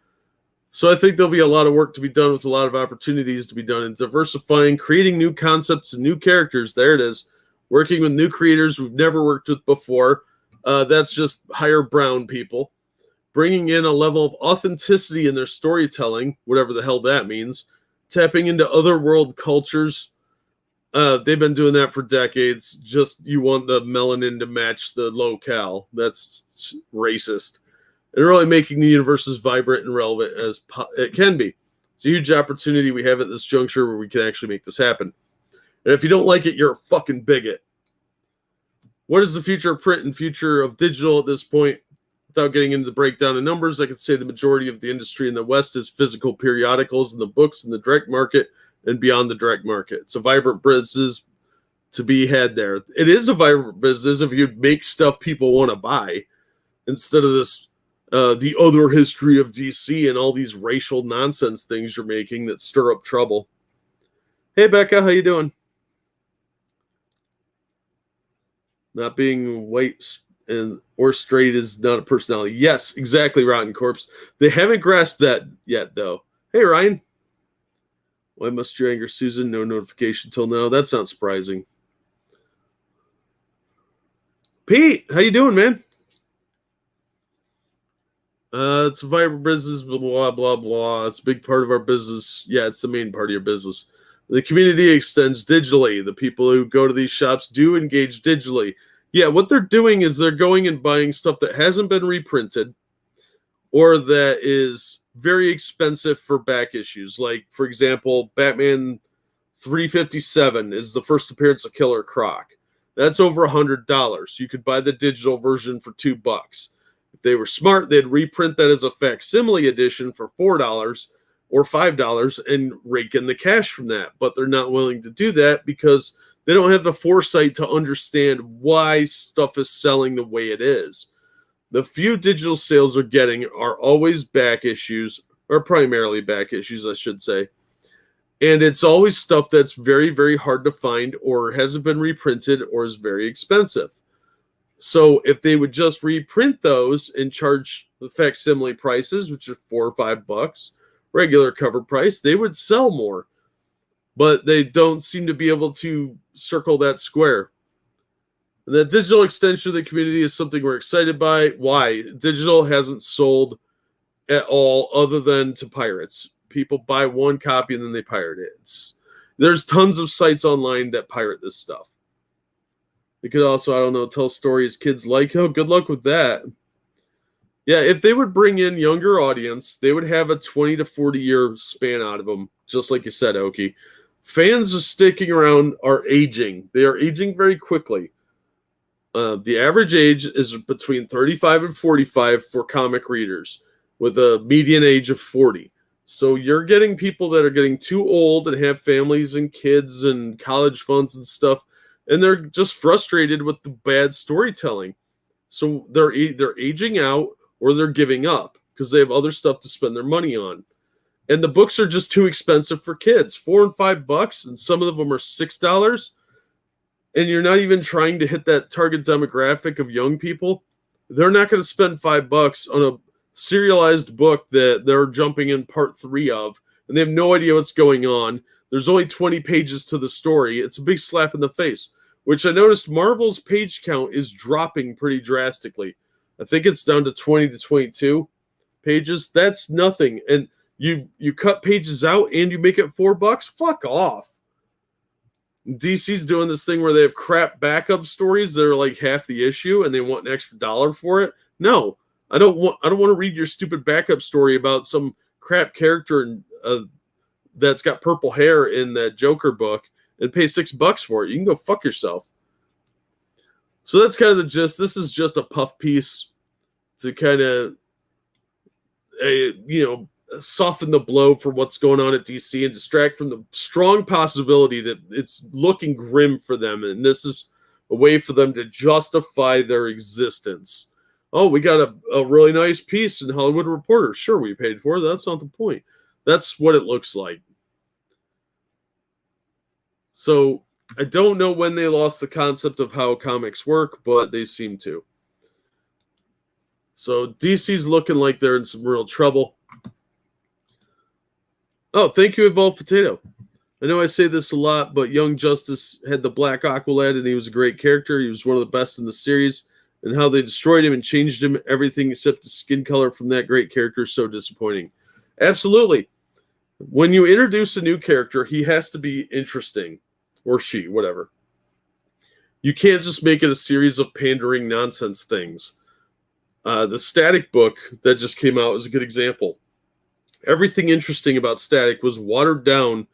So I think there'll be a lot of work to be done with a lot of opportunities to be done in diversifying, creating new concepts and new characters. There it is. Working with new creators we've never worked with before. That's just hire brown people. Bringing in a level of authenticity in their storytelling, whatever the hell that means. Tapping into other world cultures. They've been doing that for decades. Just you want the melanin to match the locale. That's racist. And really making the universe as vibrant and relevant as it can be. It's a huge opportunity we have at this juncture where we can actually make this happen. And if you don't like it, you're a fucking bigot. What is the future of print and future of digital at this point? Without getting into the breakdown of numbers, I could say the majority of the industry in the West is physical periodicals and the books in the direct market and beyond the direct market. It's a vibrant business to be had there. It is a vibrant business if you make stuff people want to buy instead of this, the other history of DC and all these racial nonsense things you're making that stir up trouble. Hey, Becca, how you doing? Not being white or straight is not a personality. Yes, exactly, Rotten Corpse. They haven't grasped that yet, though. Hey, Ryan. Why must you anger Susan? No notification till now. That's not surprising. Pete, how you doing, man? It's a vibrant business, blah, blah, blah. It's a big part of our business. Yeah, it's the main part of your business. The community extends digitally. The people who go to these shops do engage digitally. Yeah, what they're doing is they're going and buying stuff that hasn't been reprinted or that is very expensive for back issues. Like, for example, Batman 357 is the first appearance of Killer Croc. That's over $100. You could buy the digital version for $2. If they were smart, they'd reprint that as a facsimile edition for $4 or $5 and rake in the cash from that. But they're not willing to do that because they don't have the foresight to understand why stuff is selling the way it is. The few digital sales they're getting are always back issues, or primarily back issues, I should say. And it's always stuff that's very, very hard to find or hasn't been reprinted or is very expensive. So if they would just reprint those and charge the facsimile prices, which are $4 or $5, regular cover price, they would sell more. But they don't seem to be able to circle that square. And the digital extension of the community is something we're excited by. Why? Digital hasn't sold at all other than to pirates. People buy one copy and then they pirate it. There's tons of sites online that pirate this stuff. They could also, I don't know, tell stories kids like. Oh, good luck with that. Yeah, if they would bring in younger audience, they would have a 20 to 40 year span out of them, just like you said, Oki. Fans are sticking around are aging. They are aging very quickly. The average age is between 35 and 45 for comic readers, with a median age of 40. So you're getting people that are getting too old and have families and kids and college funds and stuff, and they're just frustrated with the bad storytelling. So they're either aging out or they're giving up because they have other stuff to spend their money on. And the books are just too expensive for kids, $4 and $5, and some of them are $6. And you're not even trying to hit that target demographic of young people. They're not going to spend $5 on a serialized book that they're jumping in part 3 of, and they have no idea what's going on. There's only 20 pages to the story. It's a big slap in the face, which I noticed Marvel's page count is dropping pretty drastically. I think it's down to 20 to 22 pages. That's nothing. And you cut pages out and you make it $4? Fuck off. DC's doing this thing where they have crap backup stories that are like half the issue and they want an extra $1 for it. No. I don't want to read your stupid backup story about some crap character that's got purple hair in that Joker book and pay $6 for it. You can go fuck yourself. So that's kind of the gist. This is just a puff piece to kind of, soften the blow for what's going on at DC and distract from the strong possibility that it's looking grim for them. And this is a way for them to justify their existence. Oh, we got a really nice piece in Hollywood Reporter. Sure, we paid for it. That's not the point. That's what it looks like. So I don't know when they lost the concept of how comics work, but they seem to. So DC's looking like they're in some real trouble. Oh, thank you, Evolved Potato. I know I say this a lot, but Young Justice had the Black Aqualad, and he was a great character. He was one of the best in the series. And how they destroyed him and changed him, everything except the skin color from that great character is so disappointing. Absolutely. When you introduce a new character, he has to be interesting. Or she, whatever. You can't just make it a series of pandering nonsense things. The Static book that just came out is a good example. Everything interesting about Static was watered down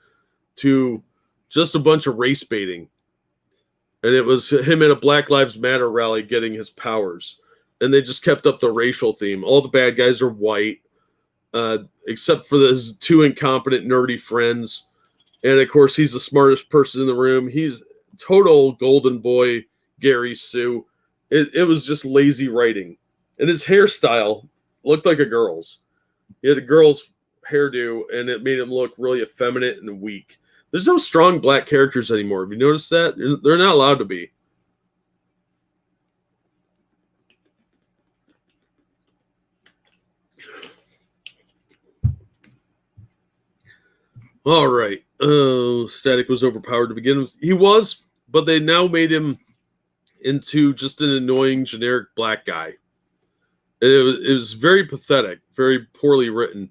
to just a bunch of race baiting. And it was him at a Black Lives Matter rally getting his powers. And they just kept up the racial theme. All the bad guys are white, except for his 2 incompetent, nerdy friends. And, of course, he's the smartest person in the room. He's total golden boy, Gary Sue. It was just lazy writing. And his hairstyle looked like a girl's. He had a girl's hairdo, and it made him look really effeminate and weak. There's no strong black characters anymore. Have you noticed that? They're not allowed to be. All right. Static was overpowered to begin with. He was, but they now made him into just an annoying generic black guy. And it was very pathetic, very poorly written.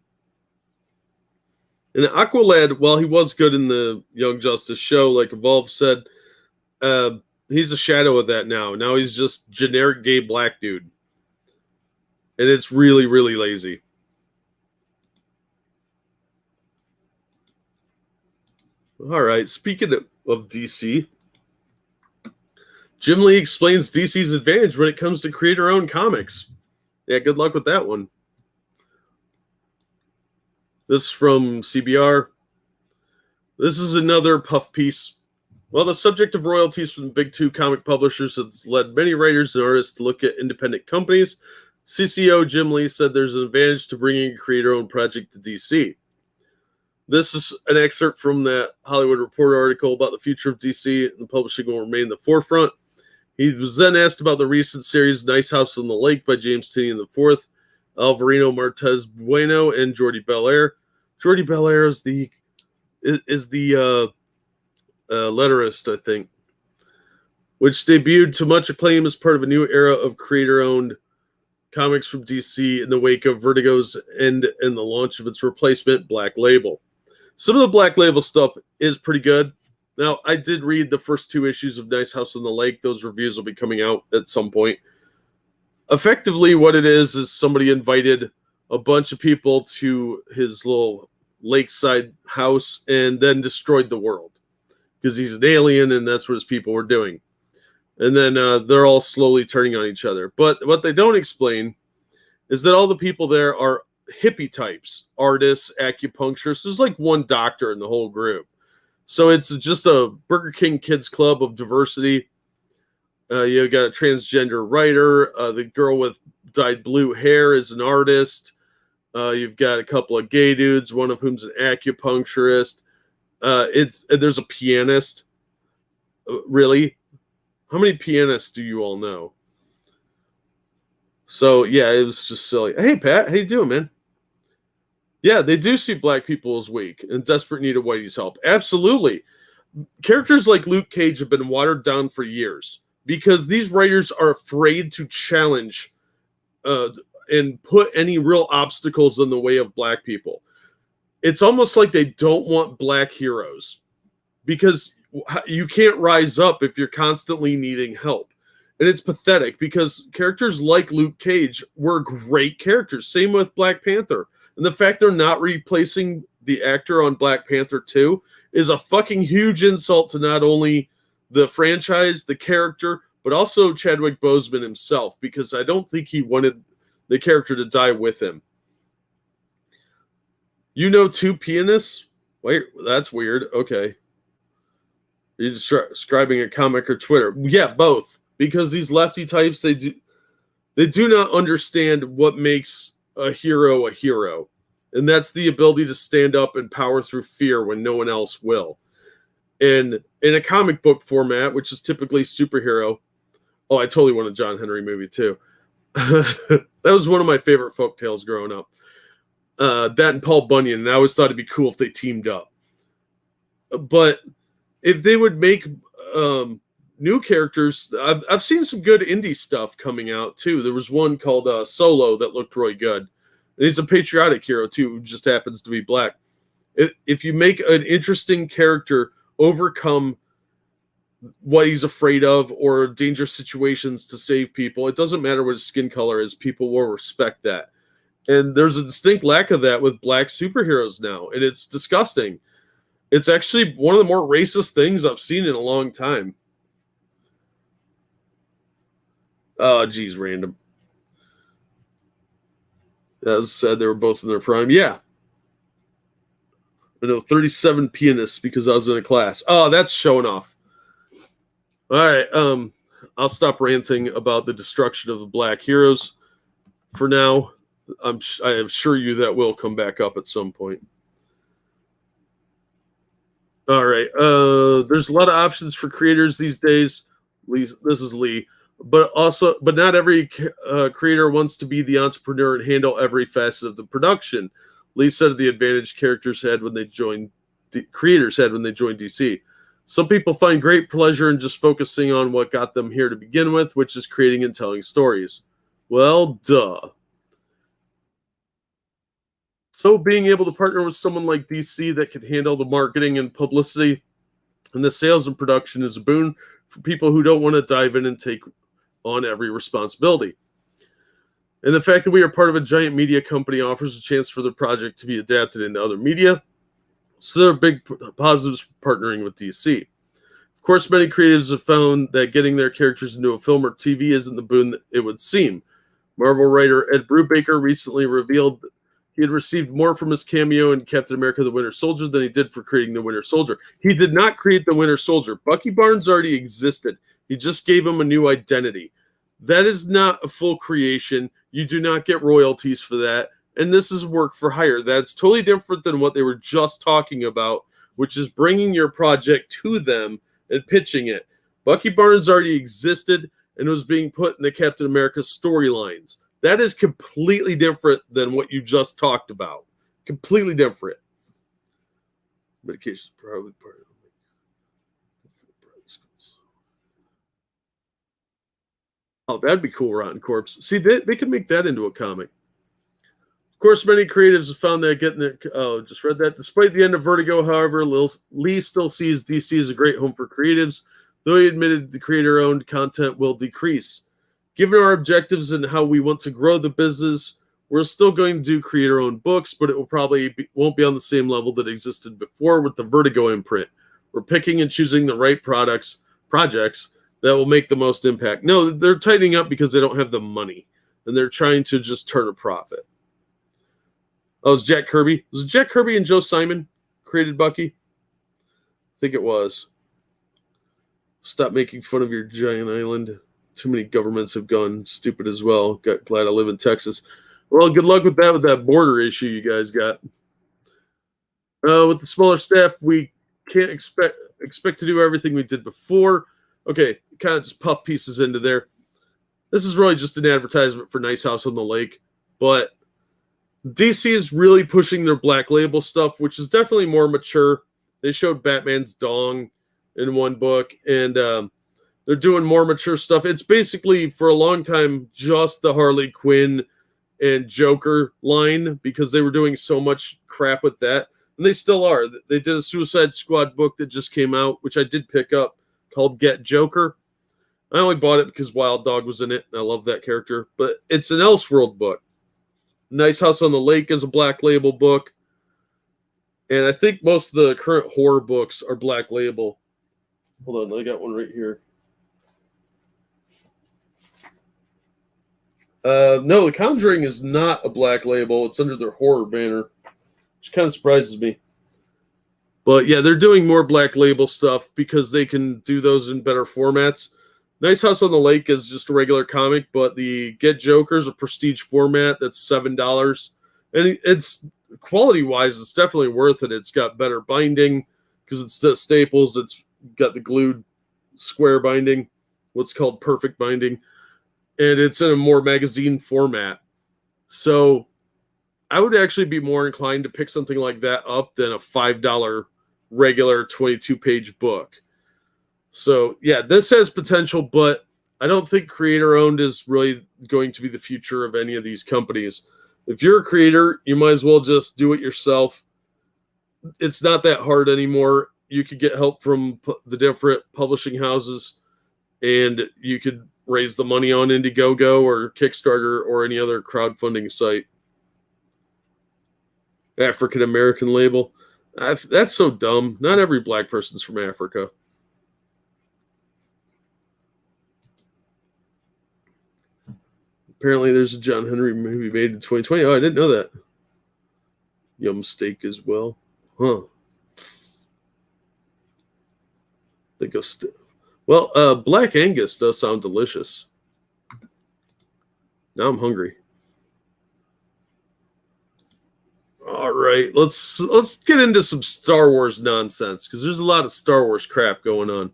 And Aqualad, while he was good in the Young Justice show, like Evolve said, he's a shadow of that now. Now he's just generic gay black dude. And it's really, really lazy. All right, speaking of DC, Jim Lee explains DC's advantage when it comes to creator-owned comics. Yeah, good luck with that one. This is from CBR. This is another puff piece. While the subject of royalties from the big two comic publishers has led many writers and artists to look at independent companies, CCO Jim Lee said there's an advantage to bringing a creator-owned project to DC. This is an excerpt from that Hollywood Reporter article about the future of DC and the publishing will remain in the forefront. He was then asked about the recent series Nice House on the Lake by James Tynion IV, Alvarino Martez Bueno, and Jordi Belair. Jordi Belair is the letterist, I think, which debuted to much acclaim as part of a new era of creator-owned comics from DC in the wake of Vertigo's end and the launch of its replacement, Black Label. Some of the Black Label stuff is pretty good. Now, I did read the first 2 issues of Nice House on the Lake. Those reviews will be coming out at some point. Effectively, what it is somebody invited a bunch of people to his little lakeside house and then destroyed the world because he's an alien and that's what his people were doing. And then they're all slowly turning on each other. But what they don't explain is that all the people there are hippie types, artists, acupuncturists. There's like one doctor in the whole group. So it's just a Burger King Kids Club of diversity. You got a transgender writer. The girl with dyed blue hair is an artist. You've got a couple of gay dudes, one of whom's an acupuncturist. There's a pianist. Really? How many pianists do you all know? So, yeah, it was just silly. Hey, Pat, how you doing, man? Yeah, they do see black people as weak and desperate need of Whitey's help. Absolutely. Characters like Luke Cage have been watered down for years because these writers are afraid to challenge and put any real obstacles in the way of black people. It's almost like they don't want black heroes because you can't rise up if you're constantly needing help. And it's pathetic because characters like Luke Cage were great characters. Same with Black Panther. And the fact they're not replacing the actor on Black Panther 2 is a fucking huge insult to not only the franchise, the character, but also Chadwick Boseman himself, because I don't think he wanted the character to die with him. You know 2 pianists? Wait, that's weird. Okay. Are you describing a comic or Twitter? Yeah, both. Because these lefty types, they do not understand what makes a hero. And that's the ability to stand up and power through fear when no one else will. And in a comic book format, which is typically superhero. Oh, I totally want a John Henry movie too. That was one of my favorite folktales growing up. That and Paul Bunyan, and I always thought it'd be cool if they teamed up. But if they would make new characters, I've seen some good indie stuff coming out too. There was one called Solo that looked really good. And he's a patriotic hero too, who just happens to be black. If you make an interesting character overcome what he's afraid of or dangerous situations to save people, it doesn't matter what his skin color is, people will respect that. And there's a distinct lack of that with black superheroes now, and it's disgusting. It's actually one of the more racist things I've seen in a long time. Oh, geez, random. As said, they were both in their prime. Yeah. I know 37 pianists because I was in a class. Oh, that's showing off. All right. I'll stop ranting about the destruction of the black heroes for now. I assure you that will come back up at some point. All right. There's a lot of options for creators these days. This is Lee. But not every creator wants to be the entrepreneur and handle every facet of the production. Lee said the advantage creators had when they joined DC. Some people find great pleasure in just focusing on what got them here to begin with, which is creating and telling stories. Well, duh. So being able to partner with someone like DC that can handle the marketing and publicity and the sales and production is a boon for people who don't want to dive in and take on every responsibility. And the fact that we are part of a giant media company offers a chance for the project to be adapted into other media. So there are big positives for partnering with DC. Of course, many creatives have found that getting their characters into a film or TV isn't the boon that it would seem. Marvel writer Ed Brubaker recently revealed he had received more from his cameo in Captain America: The Winter Soldier than he did for creating the Winter Soldier. He did not create the Winter Soldier. Bucky Barnes already existed. He just gave him a new identity. That is not a full creation. You do not get royalties for that. And this is work for hire. That's totally different than what they were just talking about, which is bringing your project to them and pitching it. Bucky Barnes already existed and was being put in the Captain America storylines. That is completely different than what you just talked about. Completely different. Medication is probably part of it. Oh, that'd be cool, Rotten Corpse. See, they could make that into a comic. Of course, many creatives have found that getting their... Oh, just read that. Despite the end of Vertigo, however, Lee still sees DC as a great home for creatives, though he admitted the creator-owned content will decrease. Given our objectives and how we want to grow the business, we're still going to do creator-owned books, but it will won't be on the same level that existed before with the Vertigo imprint. We're picking and choosing the right projects that will make the most impact. No, they're tightening up because they don't have the money, and they're trying to just turn a profit. Oh, it's Jack Kirby. Was it Jack Kirby and Joe Simon created Bucky? I think it was. Stop making fun of your giant island. Too many governments have gone stupid as well. Glad I live in Texas. Well, good luck with that border issue you guys got. With the smaller staff, we can't expect to do everything we did before. Okay, kind of just puff pieces into there. This is really just an advertisement for Nice House on the Lake, but DC is really pushing their Black Label stuff, which is definitely more mature. They showed Batman's dong in one book, and they're doing more mature stuff. It's basically, for a long time, just the Harley Quinn and Joker line because they were doing so much crap with that, and they still are. They did a Suicide Squad book that just came out, which I did pick up, called Get Joker. I only bought it because Wild Dog was in it, and I love that character. But it's an Elseworld book. Nice House on the Lake is a Black Label book. And I think most of the current horror books are Black Label. Hold on, I got one right here. No, The Conjuring is not a Black Label. It's under their horror banner, which kind of surprises me. But yeah, they're doing more Black Label stuff because they can do those in better formats. Nice House on the Lake is just a regular comic, but the Get Joker is a prestige format that's $7. And it's quality-wise, it's definitely worth it. It's got better binding because it's the staples. It's got the glued square binding, what's called perfect binding. And it's in a more magazine format. So I would actually be more inclined to pick something like that up than a $5 regular 22-page book. So, yeah, this has potential, but I don't think creator-owned is really going to be the future of any of these companies. If you're a creator, you might as well just do it yourself. It's not that hard anymore. You could get help from the different publishing houses, and you could raise the money on Indiegogo or Kickstarter or any other crowdfunding site. African-American label. That's so dumb. Not every black person's from Africa. Apparently there's a John Henry movie made in 2020. Oh, I didn't know that. Yum steak as well. Huh. They go well, Black Angus does sound delicious. Now I'm hungry. All right, let's get into some Star Wars nonsense because there's a lot of Star Wars crap going on.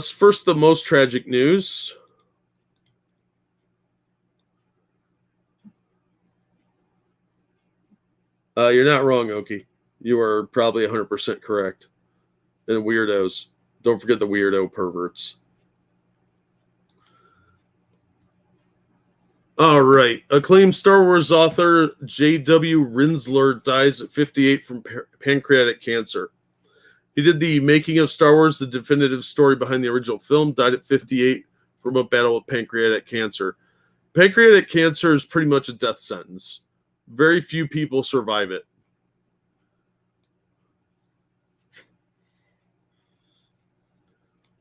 First, the most tragic news. You're not wrong, Oki. You are probably 100% correct. And weirdos. Don't forget the weirdo perverts. All right. Acclaimed Star Wars author J.W. Rinzler dies at 58 from pancreatic cancer. He did the making of Star Wars, the definitive story behind the original film, died at 58 from a battle with pancreatic cancer. Pancreatic cancer is pretty much a death sentence. Very few people survive it.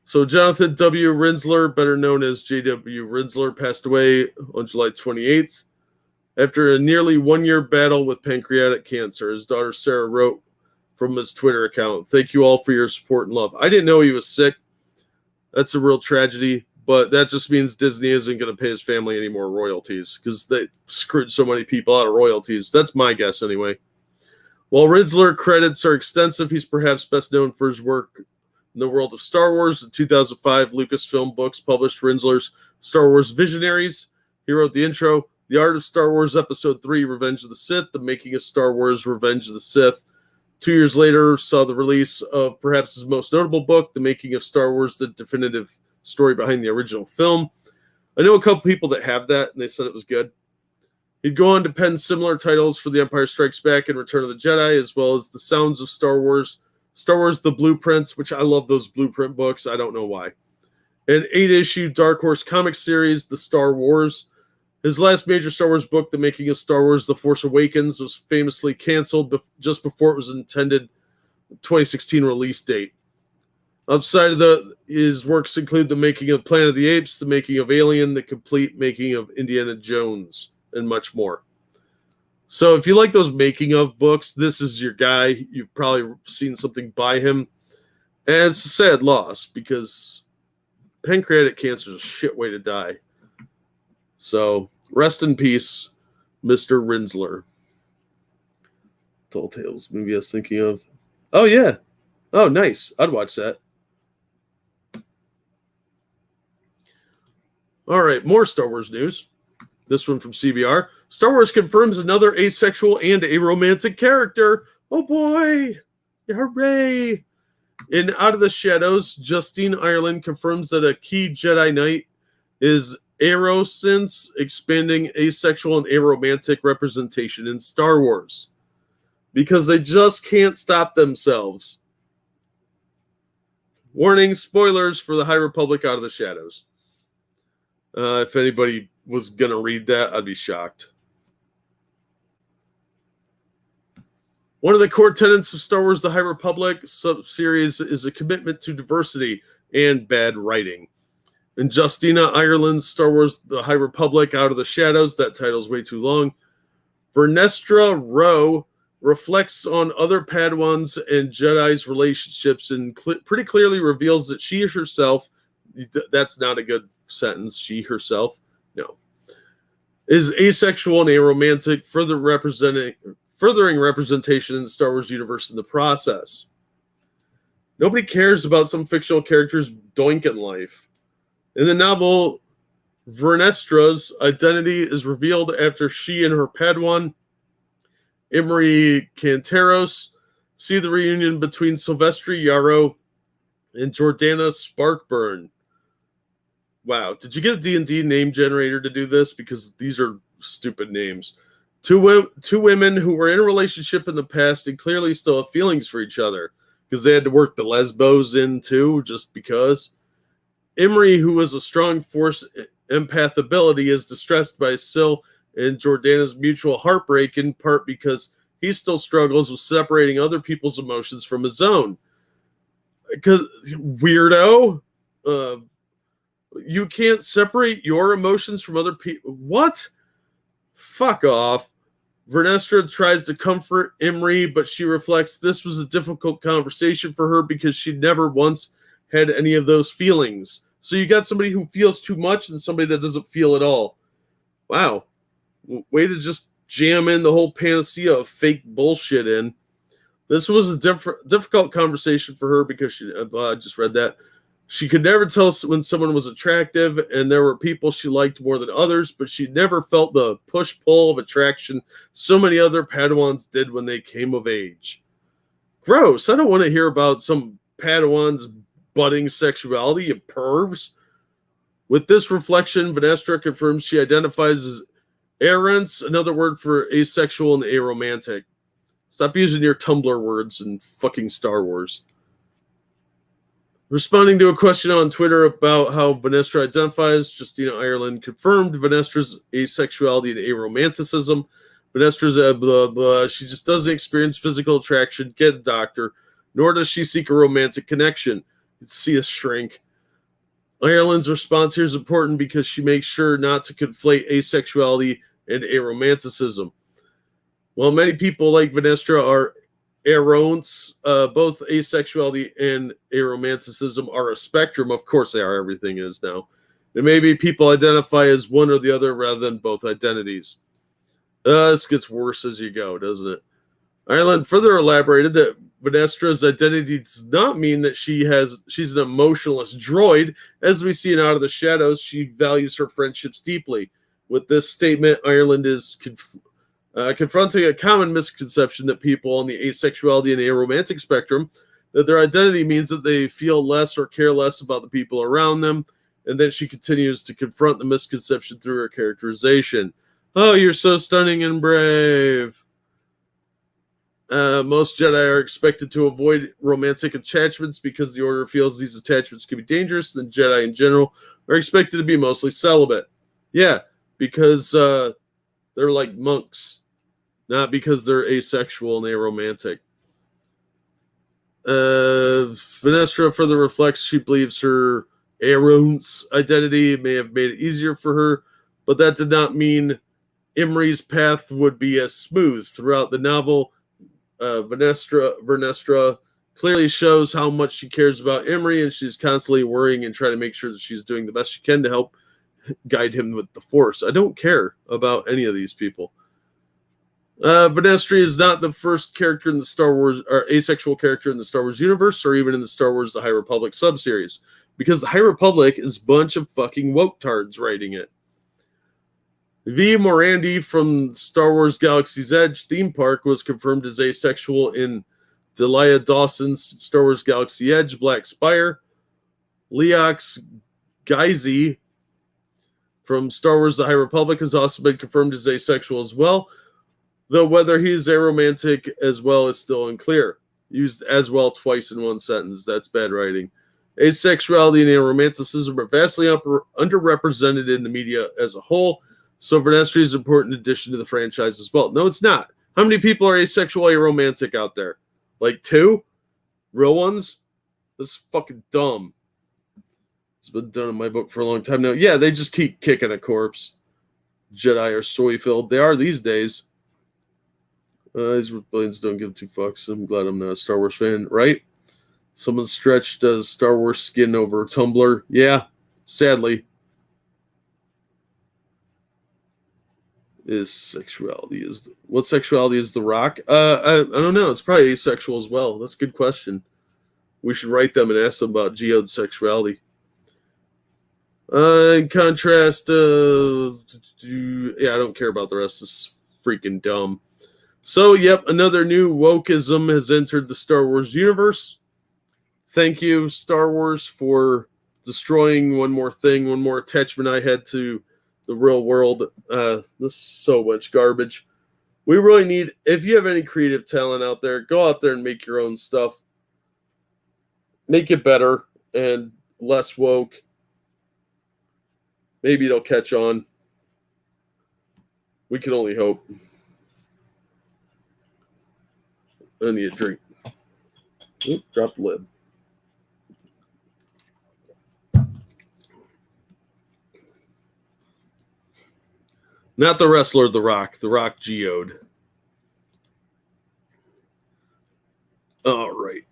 So Jonathan W. Rinzler, better known as J.W. Rinzler, passed away on July 28th. after a nearly 1-year battle with pancreatic cancer. His daughter Sarah wrote from his Twitter account, "Thank you all for your support and love." I didn't know he was sick. That's a real tragedy, but that just means Disney isn't going to pay his family any more royalties because they screwed so many people out of royalties. That's my guess anyway. While Rinzler credits are extensive, he's perhaps best known for his work in the world of Star Wars. In 2005, Lucasfilm Books published Rinzler's Star Wars Visionaries. He wrote the intro, The Art of Star Wars Episode 3, Revenge of the Sith, The Making of Star Wars, Revenge of the Sith. 2 years later, saw the release of perhaps his most notable book, The Making of Star Wars, the definitive story behind the original film. I know a couple people that have that, and they said it was good. He'd go on to pen similar titles for The Empire Strikes Back and Return of the Jedi, as well as The Sounds of Star Wars, The Blueprints, which I love those blueprint books. I don't know why. An 8-issue Dark Horse comic series, The Star Wars. His last major Star Wars book, The Making of Star Wars, The Force Awakens, was famously canceled just before it was intended 2016 release date. Outside of his works include The Making of Planet of the Apes, The Making of Alien, The Complete Making of Indiana Jones, and much more. So if you like those making of books, this is your guy. You've probably seen something by him. And it's a sad loss because pancreatic cancer is a shit way to die. So rest in peace, Mr. Rinzler. Tall Tales movie I was thinking of. Oh, yeah. Oh, nice. I'd watch that. All right, more Star Wars news. This one from CBR. Star Wars confirms another asexual and aromantic character. Oh boy. Hooray. In Out of the Shadows, Justine Ireland confirms that a key Jedi Knight is Aerosynth, expanding asexual and aromantic representation in Star Wars. Because they just can't stop themselves. Warning, spoilers for the High Republic Out of the Shadows. If anybody was going to read that, I'd be shocked. One of the core tenets of Star Wars The High Republic sub-series is a commitment to diversity and bad writing. In Justina Ireland's Star Wars The High Republic Out of the Shadows, that title's way too long, Vernestra Rwoh reflects on other Padawans and Jedi's relationships and pretty clearly reveals that she herself, that's not a good sentence, she herself, no, is asexual and aromantic, furthering representation in the Star Wars universe in the process. Nobody cares about some fictional character's doink in life. In the novel, Vernestra's identity is revealed after she and her Padawan, Imri Canteros, see the reunion between Silvestri Yarrow and Jordana Sparkburn. Wow, did you get a D&D name generator to do this? Because these are stupid names. Two women who were in a relationship in the past and clearly still have feelings for each other because they had to work the lesbos in too, just because. Imri, who has a strong force empath ability, is distressed by Sil and Jordana's mutual heartbreak, in part because he still struggles with separating other people's emotions from his own. Because, weirdo, you can't separate your emotions from other people. What? Fuck off. Vernestra tries to comfort Imri, but she reflects this was a difficult conversation for her because she never once had any of those feelings. So you got somebody who feels too much and somebody that doesn't feel at all. Wow. Way to just jam in the whole panacea of fake bullshit in. This was a difficult conversation for her because I just read that. She could never tell when someone was attractive, and there were people she liked more than others, but she never felt the push-pull of attraction so many other Padawans did when they came of age. Gross. I don't want to hear about some Padawan's budding sexuality, you pervs. With this reflection, Vernestra confirms she identifies as Arents, another word for asexual and aromantic. Stop using your Tumblr words in fucking Star Wars. Responding to a question on Twitter about how Vernestra identifies, Justina Ireland confirmed Vernestra's asexuality and aromanticism. Vernestra's blah, blah. She just doesn't experience physical attraction, get a doctor, nor does she seek a romantic connection. See a shrink. Ireland's response here is important because she makes sure not to conflate asexuality and aromanticism. While many people like Venestra are aronts, both asexuality and aromanticism are a spectrum. Of course they are. Everything is now. And maybe people identify as one or the other rather than both identities. This gets worse as you go, doesn't it? Ireland further elaborated that Venestra's identity does not mean that she's an emotionless droid. As we see in Out of the Shadows, she values her friendships deeply. With this statement, Ireland is confronting a common misconception that people on the asexuality and aromantic spectrum, that their identity means that they feel less or care less about the people around them, and then she continues to confront the misconception through her characterization. Oh, you're so stunning and brave. Most Jedi are expected to avoid romantic attachments because the Order feels these attachments can be dangerous, and Jedi in general are expected to be mostly celibate. Yeah, because they're like monks. Not because they're asexual and aromantic. Venestra further reflects she believes her Aron's identity may have made it easier for her, but that did not mean Imri's path would be as smooth. Throughout the novel, Venestra clearly shows how much she cares about Imri, and she's constantly worrying and trying to make sure that she's doing the best she can to help guide him with the Force. I don't care about any of these people. Venestra is not the first character in the Star Wars, or asexual character in the Star Wars universe, or even in the Star Wars The High Republic subseries, because The High Republic is a bunch of fucking woke tards writing it. V. Morandi from Star Wars Galaxy's Edge theme park was confirmed as asexual in Delia Dawson's Star Wars Galaxy Edge Black Spire. Leox Geizy from Star Wars The High Republic has also been confirmed as asexual as well, though whether he's aromantic as well is still unclear. Used as well twice in one sentence. That's bad writing. Asexuality and aromanticism are vastly underrepresented in the media as a whole, so Venestra is an important addition to the franchise as well. No, it's not. How many people are asexual aromantic out there? Like 2? Real ones? That's fucking dumb. It's been done in my book for a long time now. Yeah, they just keep kicking a corpse. Jedi are soy-filled. They are these days. These rebellions don't give 2 fucks. I'm glad I'm not a Star Wars fan, right? Someone stretched Star Wars skin over Tumblr. Yeah, sadly. What sexuality is The Rock? I don't know. It's probably asexual as well. That's a good question. We should write them and ask them about geode sexuality. In contrast, yeah, I don't care about the rest. This is freaking dumb. So, yep, another new wokeism has entered the Star Wars universe. Thank you, Star Wars, for destroying one more attachment I had to the real world. This is so much garbage. We really need, if you have any creative talent out there, go out there and make your own stuff. Make it better and less woke. Maybe it'll catch on. We can only hope. I need a drink. Oop, drop the lid. Not the wrestler, The Rock. The Rock geode. All right.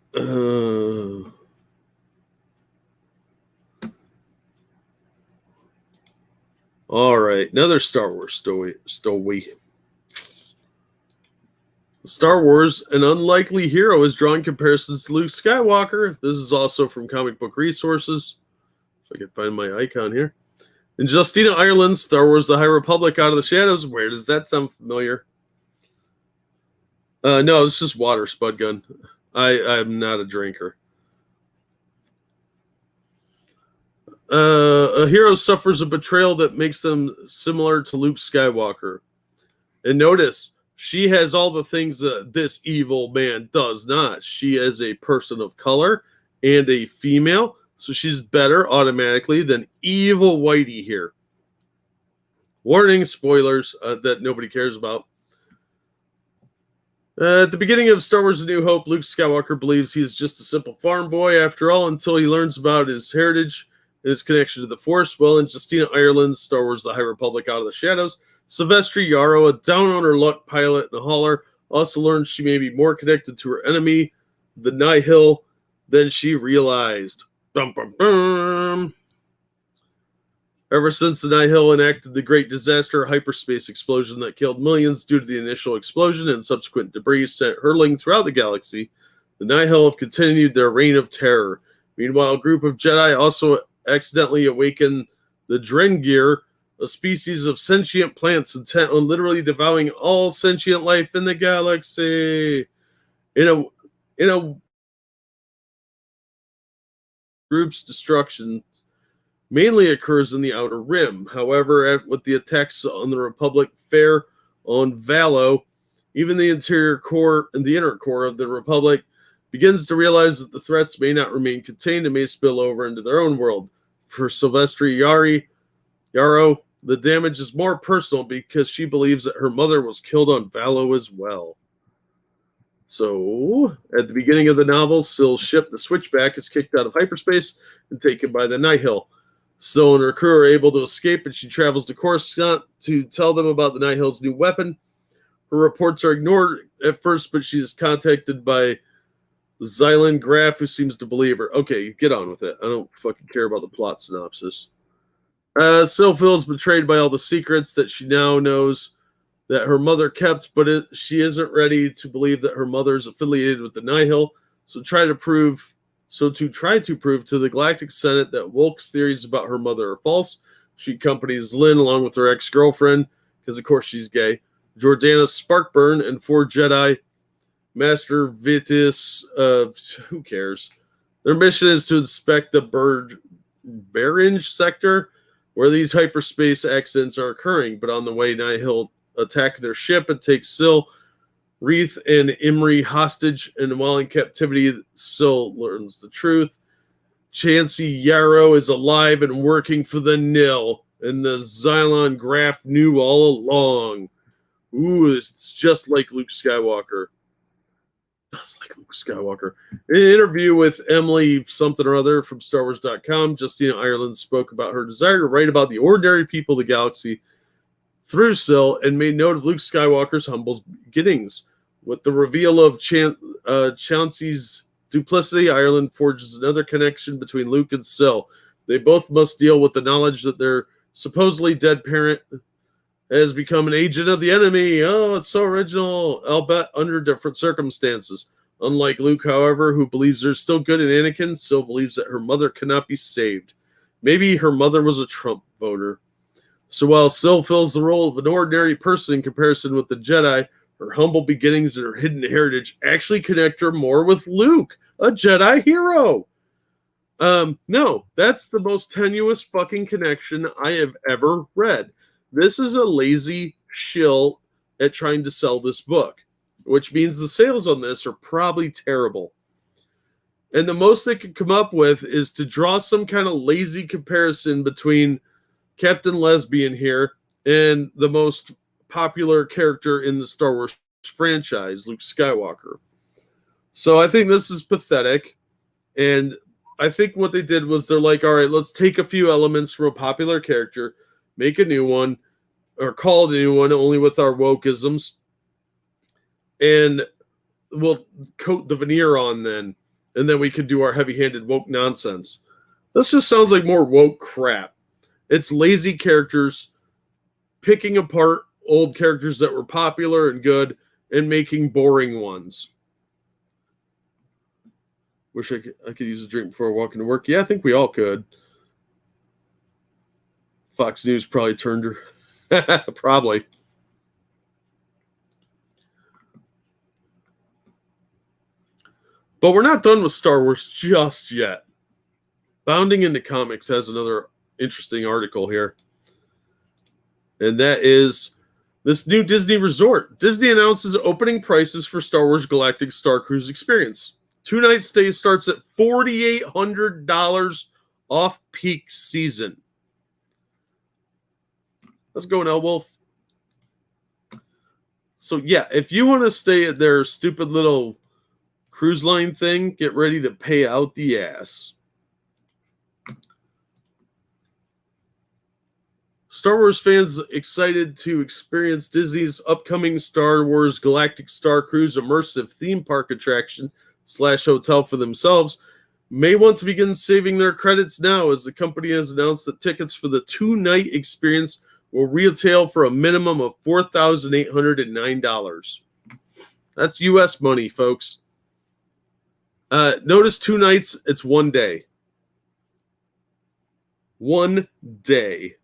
All right. Another Star Wars story. Star Wars, an unlikely hero, is drawing comparisons to Luke Skywalker. This is also from Comic Book Resources. If I can find my icon here. In Justina Ireland's Star Wars The High Republic Out of the Shadows. Where does that sound familiar? No, it's just water, Spud Gun. I'm not a drinker. A hero suffers a betrayal that makes them similar to Luke Skywalker. And notice, she has all the things that this evil man does not. She is a person of color and a female, so she's better automatically than evil Whitey here. Warning, spoilers that nobody cares about. At the beginning of Star Wars A New Hope, Luke Skywalker believes he's just a simple farm boy after all, until he learns about his heritage and his connection to the Force. Well, in Justina Ireland's Star Wars The High Republic Out of the Shadows, Silvestri Yarrow, a down-on-her-luck pilot and hauler, also learns she may be more connected to her enemy, the Nihil, than she realized. Bum, bum, bum. Ever since the Nihil enacted the Great Disaster hyperspace explosion that killed millions due to the initial explosion and subsequent debris sent hurtling throughout the galaxy, the Nihil have continued their reign of terror. Meanwhile, a group of Jedi also accidentally awakened the Drengir, a species of sentient plants intent on literally devouring all sentient life in the galaxy. In a group's destruction mainly occurs in the Outer Rim. However, with the attacks on the Republic fair on Valo, even the inner core of the Republic begins to realize that the threats may not remain contained and may spill over into their own world. For Silvestri Yarrow, the damage is more personal because she believes that her mother was killed on Valo as well. So, at the beginning of the novel, Syl's ship, the Switchback, is kicked out of hyperspace and taken by the Nihil. Syl and her crew are able to escape, and she travels to Coruscant to tell them about the Nihil's new weapon. Her reports are ignored at first, but she is contacted by Zylan Graf, who seems to believe her. Okay, get on with it. I don't fucking care about the plot synopsis. Syl feels betrayed by all the secrets that she now knows that her mother kept, but she isn't ready to believe that her mother is affiliated with the Nihil. So to try to prove to the Galactic Senate that Wolk's theories about her mother are false, she accompanies Lynn along with her ex-girlfriend, because of course she's gay, Jordana Sparkburn, and 4 Jedi, Master Vitis, who cares? Their mission is to inspect the Beringe sector, where these hyperspace accidents are occurring, but on the way, Nihil attack their ship and take Syl, Reith, and Imri hostage, and while in captivity, Syl learns the truth. Chancey Yarrow is alive and working for the Nil, and the Zylan Graf knew all along. Ooh, it's just like Luke Skywalker. Just like Luke Skywalker. In an interview with Emily something or other from StarWars.com, Justina Ireland spoke about her desire to write about the ordinary people of the galaxy through Syl, and made note of Luke Skywalker's humble beginnings. With the reveal of Chauncey's duplicity, Ireland forges another connection between Luke and Syl. They both must deal with the knowledge that their supposedly dead parent has become an agent of the enemy. Oh, it's so original, albeit under different circumstances. Unlike Luke, however, who believes there's still good in Anakin, Syl believes that her mother cannot be saved. Maybe her mother was a Trump voter. So while Syl fills the role of an ordinary person in comparison with the Jedi, her humble beginnings and her hidden heritage actually connect her more with Luke, a Jedi hero. No, that's the most tenuous fucking connection I have ever read. This is a lazy shill at trying to sell this book, which means the sales on this are probably terrible. And the most they could come up with is to draw some kind of lazy comparison between Captain Lesbian here and the most popular character in the Star Wars franchise, Luke Skywalker. So I think this is pathetic. And I think what they did was they're like, all right, let's take a few elements from a popular character, make a new one, or call it a new one, only with our wokeisms, and we'll coat the veneer on then, and then we could do our heavy-handed woke nonsense. This just sounds like more woke crap. It's lazy characters picking apart old characters that were popular and good and making boring ones. Wish I could use a drink before walking to work. Yeah, I think we all could. Fox News probably turned her. Probably. But we're not done with Star Wars just yet. Bounding into Comics has another interesting article here. And that is this new Disney resort. Disney announces opening prices for Star Wars Galactic Starcruiser Experience. 2-night stay starts at $4,800 off peak season. Let's go now, Wolf. So yeah, if you want to stay at their stupid little cruise line thing, get ready to pay out the ass. Star Wars fans excited to experience Disney's upcoming Star Wars Galactic Starcruiser immersive theme park attraction / hotel for themselves may want to begin saving their credits now, as the company has announced that tickets for the 2-night experience will retail for a minimum of $4,809. That's U.S. money, folks. Notice 2 nights, it's 1 day. 1 day.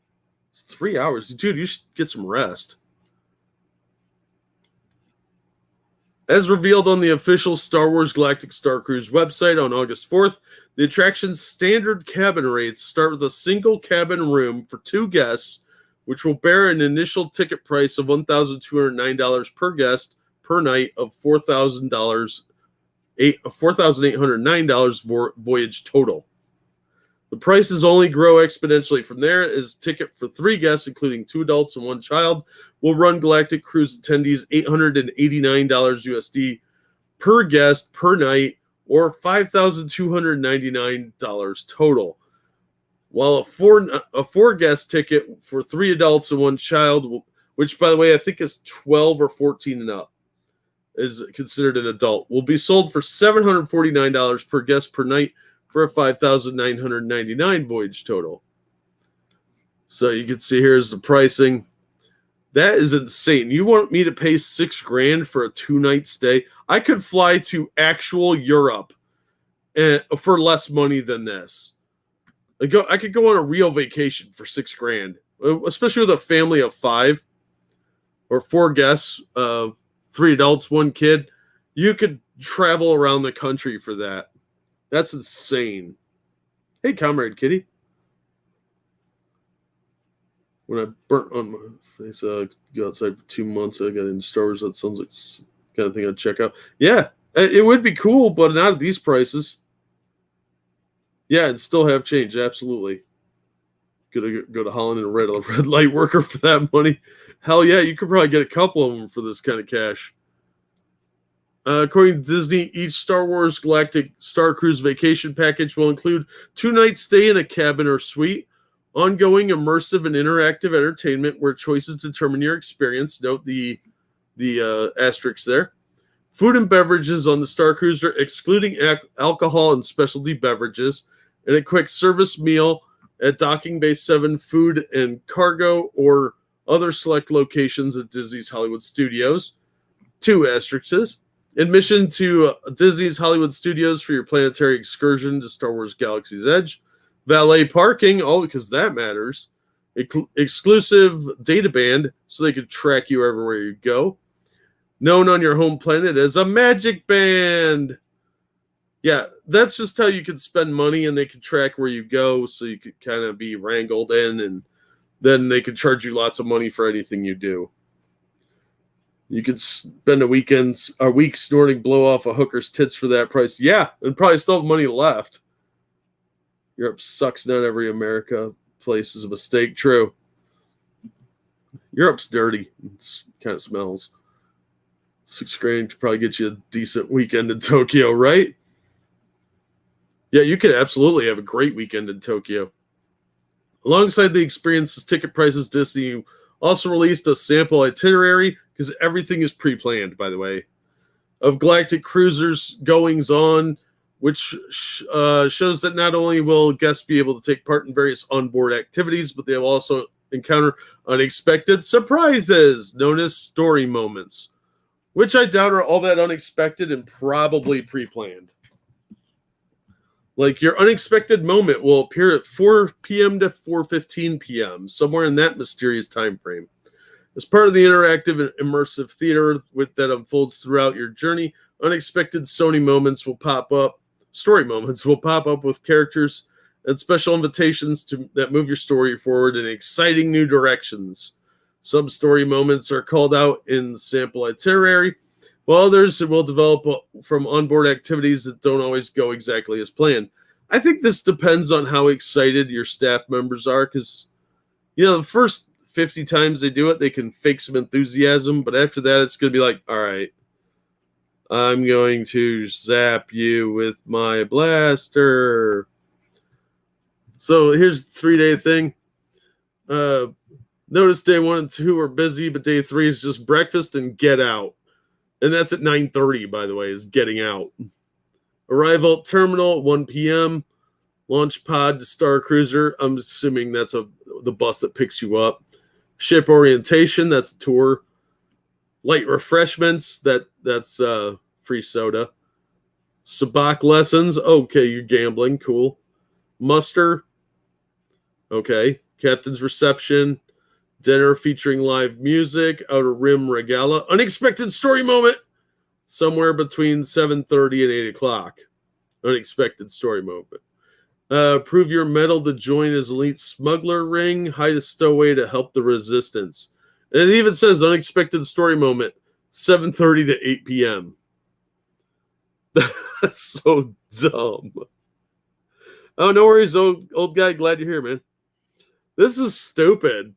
3 hours. Dude, you should get some rest. As revealed on the official Star Wars Galactic Starcruiser website on August 4th, the attraction's standard cabin rates start with a single cabin room for 2 guests, which will bear an initial ticket price of $1,209 per guest per night of $4,809 voyage total. The prices only grow exponentially from there, as ticket for 3 guests, including 2 adults and 1 child, will run Galactic Cruise attendees $889 USD per guest per night, or $5,299 total. While a 4 guest ticket for 3 adults and 1 child, which by the way I think is 12 or 14 and up, is considered an adult, will be sold for $749 per guest per night, for a $5,999 voyage total. So you can see here's the pricing. That is insane. You want me to pay $6,000 for a 2-night stay? I could fly to actual Europe for less money than this. I could go on a real vacation for $6,000, especially with a family of 5 or 4 guests, 3 adults, 1 kid. You could travel around the country for that. That's insane. Hey, Comrade Kitty. When I burnt on my face, go outside for 2 months, I got into Star Wars. That sounds like the kind of thing I'd check out. Yeah, it would be cool, but not at these prices. Yeah, and still have change, absolutely. Gonna go to Holland and rent a red light worker for that money. Hell yeah, you could probably get a couple of them for this kind of cash. According to Disney, each Star Wars Galactic Starcruiser vacation package will include 2-night stay in a cabin or suite, ongoing immersive and interactive entertainment where choices determine your experience. Note the asterisk there. Food and beverages on the Starcruiser, excluding alcohol and specialty beverages, and a quick service meal at Docking Bay 7 food and cargo or other select locations at Disney's Hollywood Studios. 2 asterisks. Admission to Disney's Hollywood Studios for your planetary excursion to Star Wars Galaxy's Edge. Valet parking, all because that matters. Exclusive data band, so they can track you everywhere you go. Known on your home planet as a magic band. Yeah, that's just how you can spend money, and they can track where you go, so you could kind of be wrangled in, and then they can charge you lots of money for anything you do. You could spend a week snorting blow off a hooker's tits for that price. Yeah, and probably still have money left. Europe sucks. Not every America place is a mistake. True. Europe's dirty. It kind of smells. $6,000 could probably get you a decent weekend in Tokyo, right? Yeah, you could absolutely have a great weekend in Tokyo. Alongside the experience's ticket prices, Disney also released a sample itinerary, because everything is pre-planned, by the way, of Galactic Cruiser's goings-on, which shows that not only will guests be able to take part in various onboard activities, but they will also encounter unexpected surprises, known as story moments, which I doubt are all that unexpected and probably pre-planned. Like, your unexpected moment will appear at 4 p.m. to 4:15 p.m., somewhere in that mysterious time frame. As part of the interactive and immersive theater that unfolds throughout your journey, unexpected story moments will pop up with characters and special invitations that move your story forward in exciting new directions. Some story moments are called out in the sample itinerary, while others will develop from onboard activities that don't always go exactly as planned. I think this depends on how excited your staff members are, because, the first 50 times they do it, they can fake some enthusiasm, but after that, it's going to be like, all right, I'm going to zap you with my blaster. So here's the 3-day thing. Notice day 1 and 2 are busy, but day 3 is just breakfast and get out. And that's at 9:30, by the way, is getting out. Arrival at terminal at 1 p.m. Launch pod to Starcruiser. I'm assuming that's the bus that picks you up. Ship orientation, that's a tour. Light refreshments, that's free soda. Sabacc lessons, okay, you're gambling, cool. Muster, okay. Captain's reception, dinner featuring live music, Outer Rim Regala, unexpected story moment, somewhere between 7:30 and 8 o'clock. Unexpected story moment. Prove your mettle to join his elite smuggler ring, hide a stowaway to help the resistance. And it even says unexpected story moment, 7:30 to 8 p.m. That's so dumb. Oh, no worries, old guy. Glad you're here, man. This is stupid.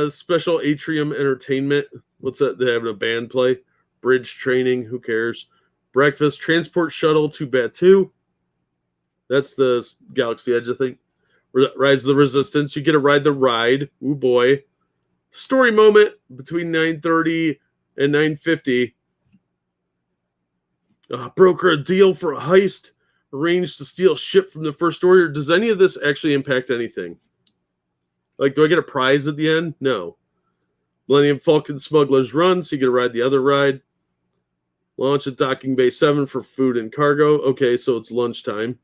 Special atrium entertainment. What's that? They having a band play. Bridge training. Who cares? Breakfast. Transport shuttle to Batu. That's the Galaxy Edge, I think. Rise of the Resistance. You get to ride the ride. Ooh, boy. Story moment between 9:30 and 9:50. Broker a deal for a heist. Arranged to steal ship from the First Order. Does any of this actually impact anything? Like, do I get a prize at the end? No. Millennium Falcon Smuggler's Run, so you get to ride the other ride. Launch at Docking Bay 7 for food and cargo. Okay, so it's lunchtime.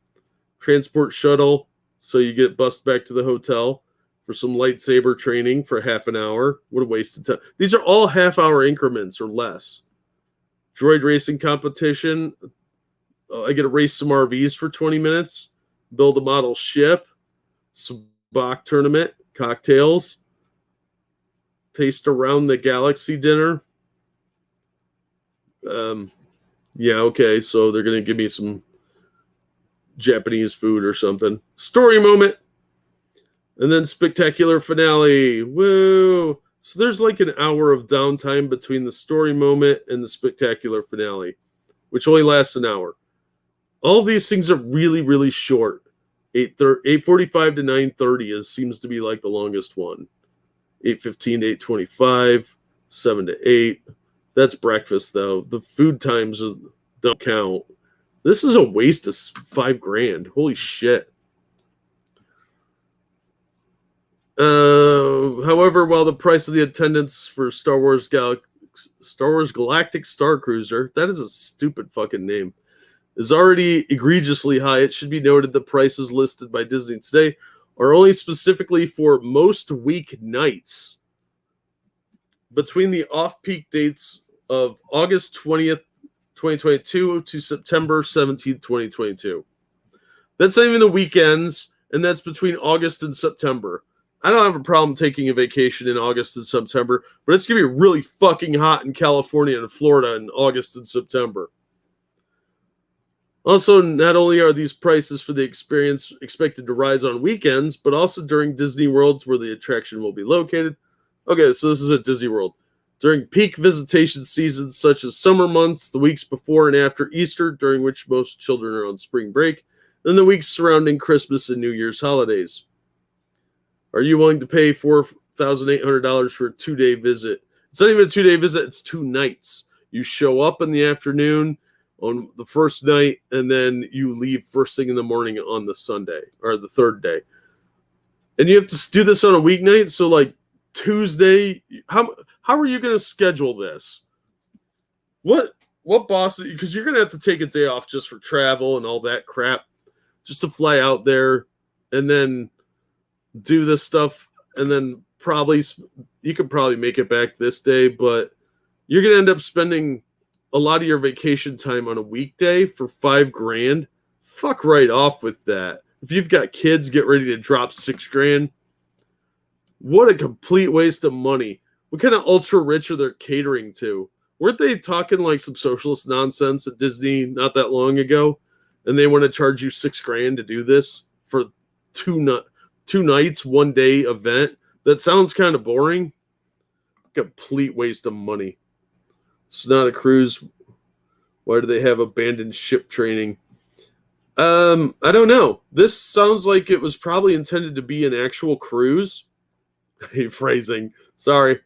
Transport shuttle, so you get bussed back to the hotel for some lightsaber training for half an hour. What a waste of time. These are all half-hour increments or less. Droid racing competition. I get to race some RVs for 20 minutes. Build a model ship. Sabacc tournament. Cocktails. Taste around the galaxy dinner. Yeah, okay, so they're going to give me some Japanese food or something. Story moment. And then spectacular finale. Woo! So there's like an hour of downtime between the story moment and the spectacular finale, which only lasts an hour. All these things are really, really short. 8:45 to 9:30 seems to be like the longest one. 8:15 to 8:25, 7 to 8. That's breakfast, though. The food times don't count. This is a waste of $5,000. Holy shit. However, while the price of the attendance for Star Wars Galactic Starcruiser, that is a stupid fucking name, is already egregiously high, it should be noted the prices listed by Disney today are only specifically for most weeknights between the off-peak dates of August 20th, 2022 to September 17th, 2022. That's not even the weekends, and that's between August and September. I don't have a problem taking a vacation in August and September, but it's going to be really fucking hot in California and Florida in August and September. Also, not only are these prices for the experience expected to rise on weekends, but also during Disney Worlds where the attraction will be located. Okay, so this is at Disney World. During peak visitation seasons such as summer months, the weeks before and after Easter, during which most children are on spring break, and the weeks surrounding Christmas and New Year's holidays. Are you willing to pay $4,800 for a 2-day visit? It's not even a 2-day visit, it's 2 nights. You show up in the afternoon on the first night, and then you leave first thing in the morning on the Sunday, or the third day. And you have to do this on a weeknight, so like Tuesday, how are you going to schedule this? What boss, because you're going to have to take a day off just for travel and all that crap, just to fly out there, and then do this stuff, and then you could probably make it back this day, but you're going to end up spending a lot of your vacation time on a weekday for $5,000. Fuck right off with that. If you've got kids, get ready to drop $6,000. What a complete waste of money. What kind of ultra rich are they catering to? Weren't they talking like some socialist nonsense at Disney not that long ago? And they want to charge you $6,000 to do this for two nights, 1-day event? That sounds kind of boring. Complete waste of money. It's not a cruise. Why do they have abandoned ship training? I don't know. This sounds like it was probably intended to be an actual cruise. Hey, phrasing. Sorry.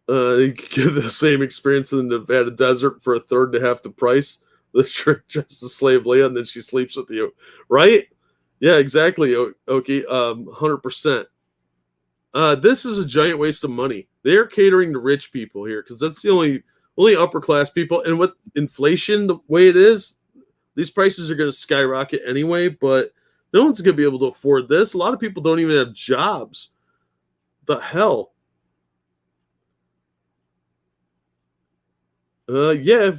You could get the same experience in the Nevada desert for a third to half the price. The trick just a slave Leia, and then she sleeps with you, right? Yeah, exactly. Okay, 100%. This is a giant waste of money. They are catering to rich people here because that's the only upper class people. And with inflation the way it is, these prices are going to skyrocket anyway. But no one's going to be able to afford this. A lot of people don't even have jobs. The hell. Yeah,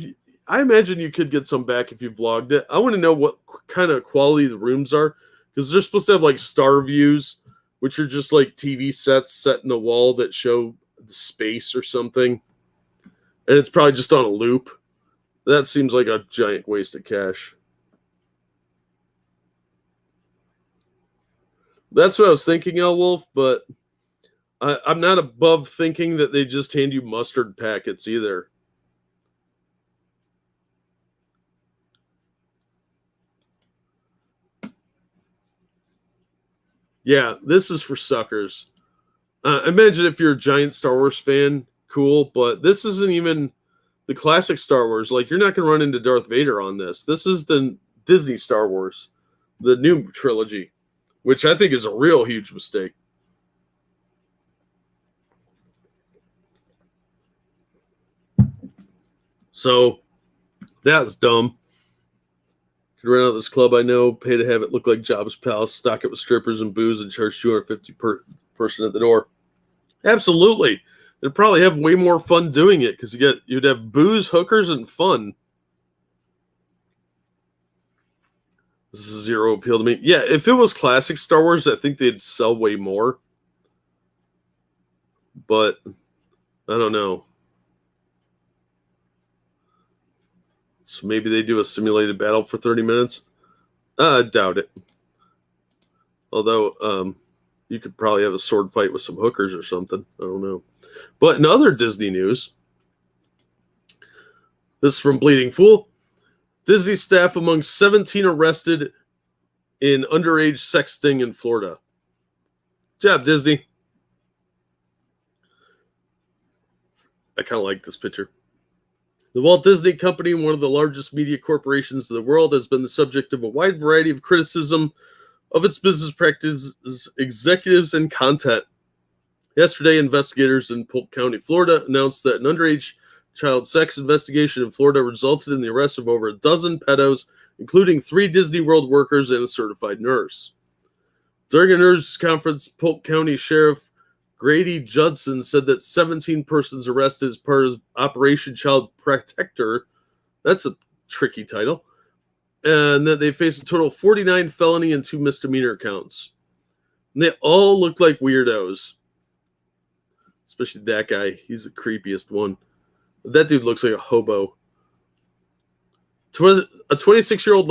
I imagine you could get some back if you vlogged it. I want to know what kind of quality the rooms are because they're supposed to have like star views, which are just like TV sets set in the wall that show the space or something. And it's probably just on a loop. That seems like a giant waste of cash. That's what I was thinking, El Wolf, but I'm not above thinking that they just hand you mustard packets either. Yeah, this is for suckers. Imagine if you're a giant Star Wars fan, cool, but this isn't even the classic Star Wars. Like, you're not going to run into Darth Vader on this. This is the Disney Star Wars, the new trilogy, which I think is a real huge mistake. So, that's dumb. Could rent out this club I know, pay to have it look like Jabba's palace, stock it with strippers and booze, and charge $250 per person at the door. Absolutely. They'd probably have way more fun doing it because you'd have booze, hookers, and fun. This is zero appeal to me. Yeah, if it was classic Star Wars, I think they'd sell way more. But I don't know. So maybe they do a simulated battle for 30 minutes. I doubt it. Although you could probably have a sword fight with some hookers or something. I don't know. But in other Disney news, this is from Bleeding Fool. Disney staff among 17 arrested in underage sex sting in Florida. Good job, Disney. I kind of like this picture. The Walt Disney Company, one of the largest media corporations in the world, has been the subject of a wide variety of criticism of its business practices, executives, and content. Yesterday, investigators in Polk County, Florida, announced that an underage child sex investigation in Florida resulted in the arrest of over a dozen pedos, including 3 Disney World workers and a certified nurse. During a news conference, Polk County Sheriff Grady Judson said that 17 persons arrested as part of Operation Child Protector, that's a tricky title, and that they face a total of 49 felony and 2 misdemeanor counts. And they all look like weirdos. Especially that guy. He's the creepiest one. That dude looks like a hobo. A 26-year-old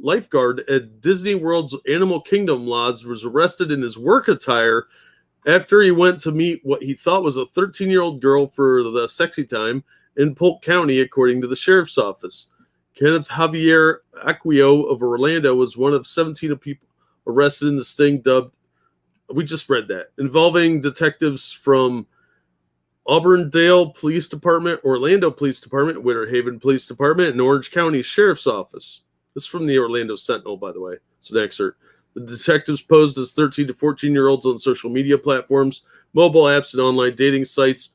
lifeguard at Disney World's Animal Kingdom Lodge was arrested in his work attire after he went to meet what he thought was a 13-year-old girl for the sexy time in Polk County, according to the sheriff's office. Kenneth Javier Aquio of Orlando was one of 17 people arrested in the sting dubbed, we just read that, involving detectives from Auburndale Police Department, Orlando Police Department, Winter Haven Police Department, and Orange County Sheriff's Office. This is from the Orlando Sentinel, by the way. It's an excerpt. The detectives posed as 13 to 14-year-olds on social media platforms, mobile apps, and online dating sites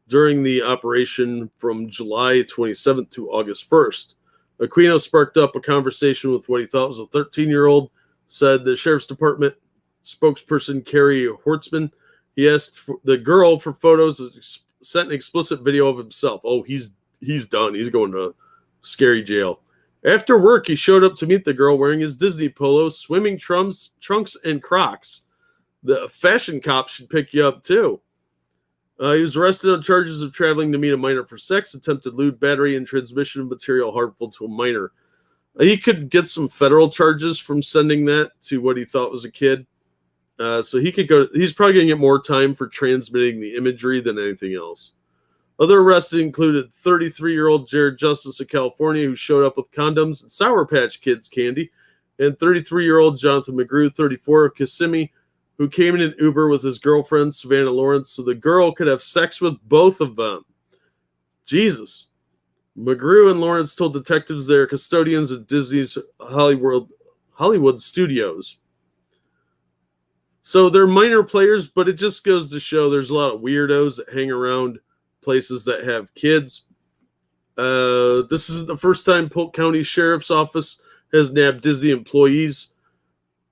during the operation from July 27th to August 1st. Aquino sparked up a conversation with what he thought was a 13-year-old, said the Sheriff's Department spokesperson Carrie Hortzman. He asked the girl for photos, sent an explicit video of himself. Oh, he's done. He's going to scary jail. After work, he showed up to meet the girl wearing his Disney polo, swimming trunks, and Crocs. The fashion cop should pick you up, too. He was arrested on charges of traveling to meet a minor for sex, attempted lewd battery, and transmission of material harmful to a minor. He could get some federal charges from sending that to what he thought was a kid. So he could go. He's probably going to get more time for transmitting the imagery than anything else. Other arrested included 33-year-old Jared Justice of California, who showed up with condoms and Sour Patch Kids candy, and 33-year-old Jonathan McGrew, 34, of Kissimmee, who came in an Uber with his girlfriend, Savannah Lawrence, so the girl could have sex with both of them. Jesus. McGrew and Lawrence told detectives they are custodians at Disney's Hollywood Studios. So they're minor players, but it just goes to show there's a lot of weirdos that hang around places that have kids. This isn't the first time Polk County Sheriff's Office has nabbed Disney employees.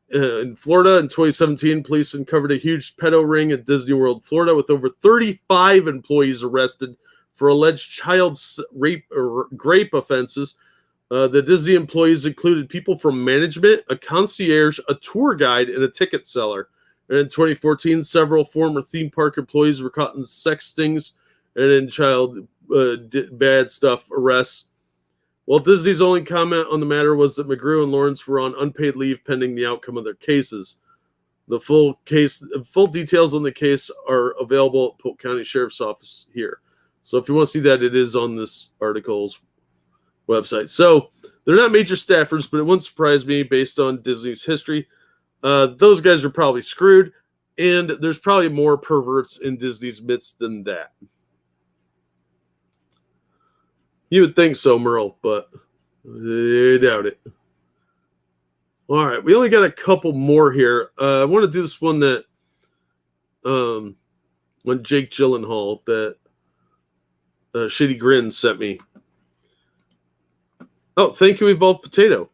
In Florida in 2017, police uncovered a huge pedo ring at Disney World, Florida, with over 35 employees arrested for alleged child rape or grape offenses. The Disney employees included people from management, a concierge, a tour guide, and a ticket seller. And in 2014, several former theme park employees were caught in sex stings and in child bad stuff arrests. Well, Disney's only comment on the matter was that McGrew and Lawrence were on unpaid leave pending the outcome of their cases. The full details on the case are available at Polk County Sheriff's Office here. So if you want to see that, it is on this article's website. So they're not major staffers, but it wouldn't surprise me based on Disney's history. Those guys are probably screwed, and there's probably more perverts in Disney's midst than that. You would think so, Merle, but I doubt it. All right, we only got a couple more here. I want to do this one that when Jake Gyllenhaal, that Shitty Grin sent me. Oh, thank you, Evolved Potato.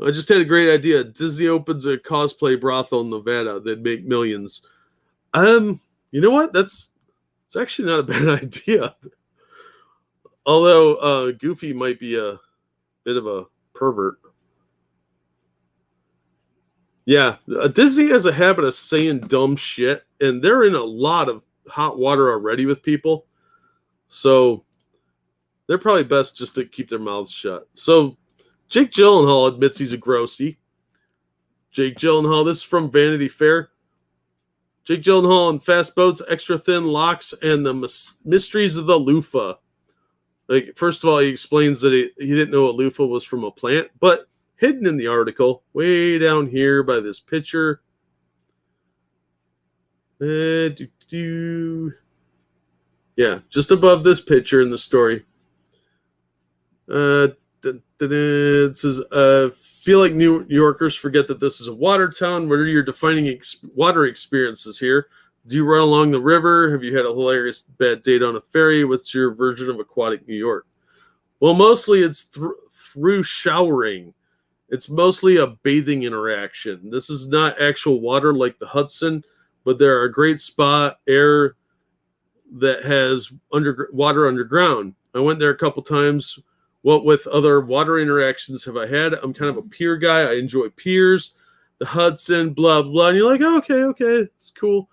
I just had a great idea. Disney opens a cosplay brothel in Nevada. They'd make millions. You know what? It's actually not a bad idea. Although Goofy might be a bit of a pervert. Yeah, Disney has a habit of saying dumb shit, and they're in a lot of hot water already with people. So they're probably best just to keep their mouths shut. So Jake Gyllenhaal admits he's a grossy. Jake Gyllenhaal, this is from Vanity Fair. Jake Gyllenhaal in Fast Boats, Extra Thin Locks, and the Mysteries of the Loofah. Like, first of all, he explains that he didn't know a loofah was from a plant, but hidden in the article, way down here by this picture. Yeah, just above this picture in the story. It says, feel like New Yorkers forget that this is a water town. What are your defining water experiences here? Do you run along the river? Have you had a hilarious bad date on a ferry? What's your version of aquatic New York? Well, mostly it's through showering. It's mostly a bathing interaction. This is not actual water like the Hudson, but there are a great spot, air that has water underground. I went there a couple times. What with other water interactions have I had? I'm kind of a pier guy. I enjoy piers, the Hudson, blah, blah. And you're like, okay, it's cool.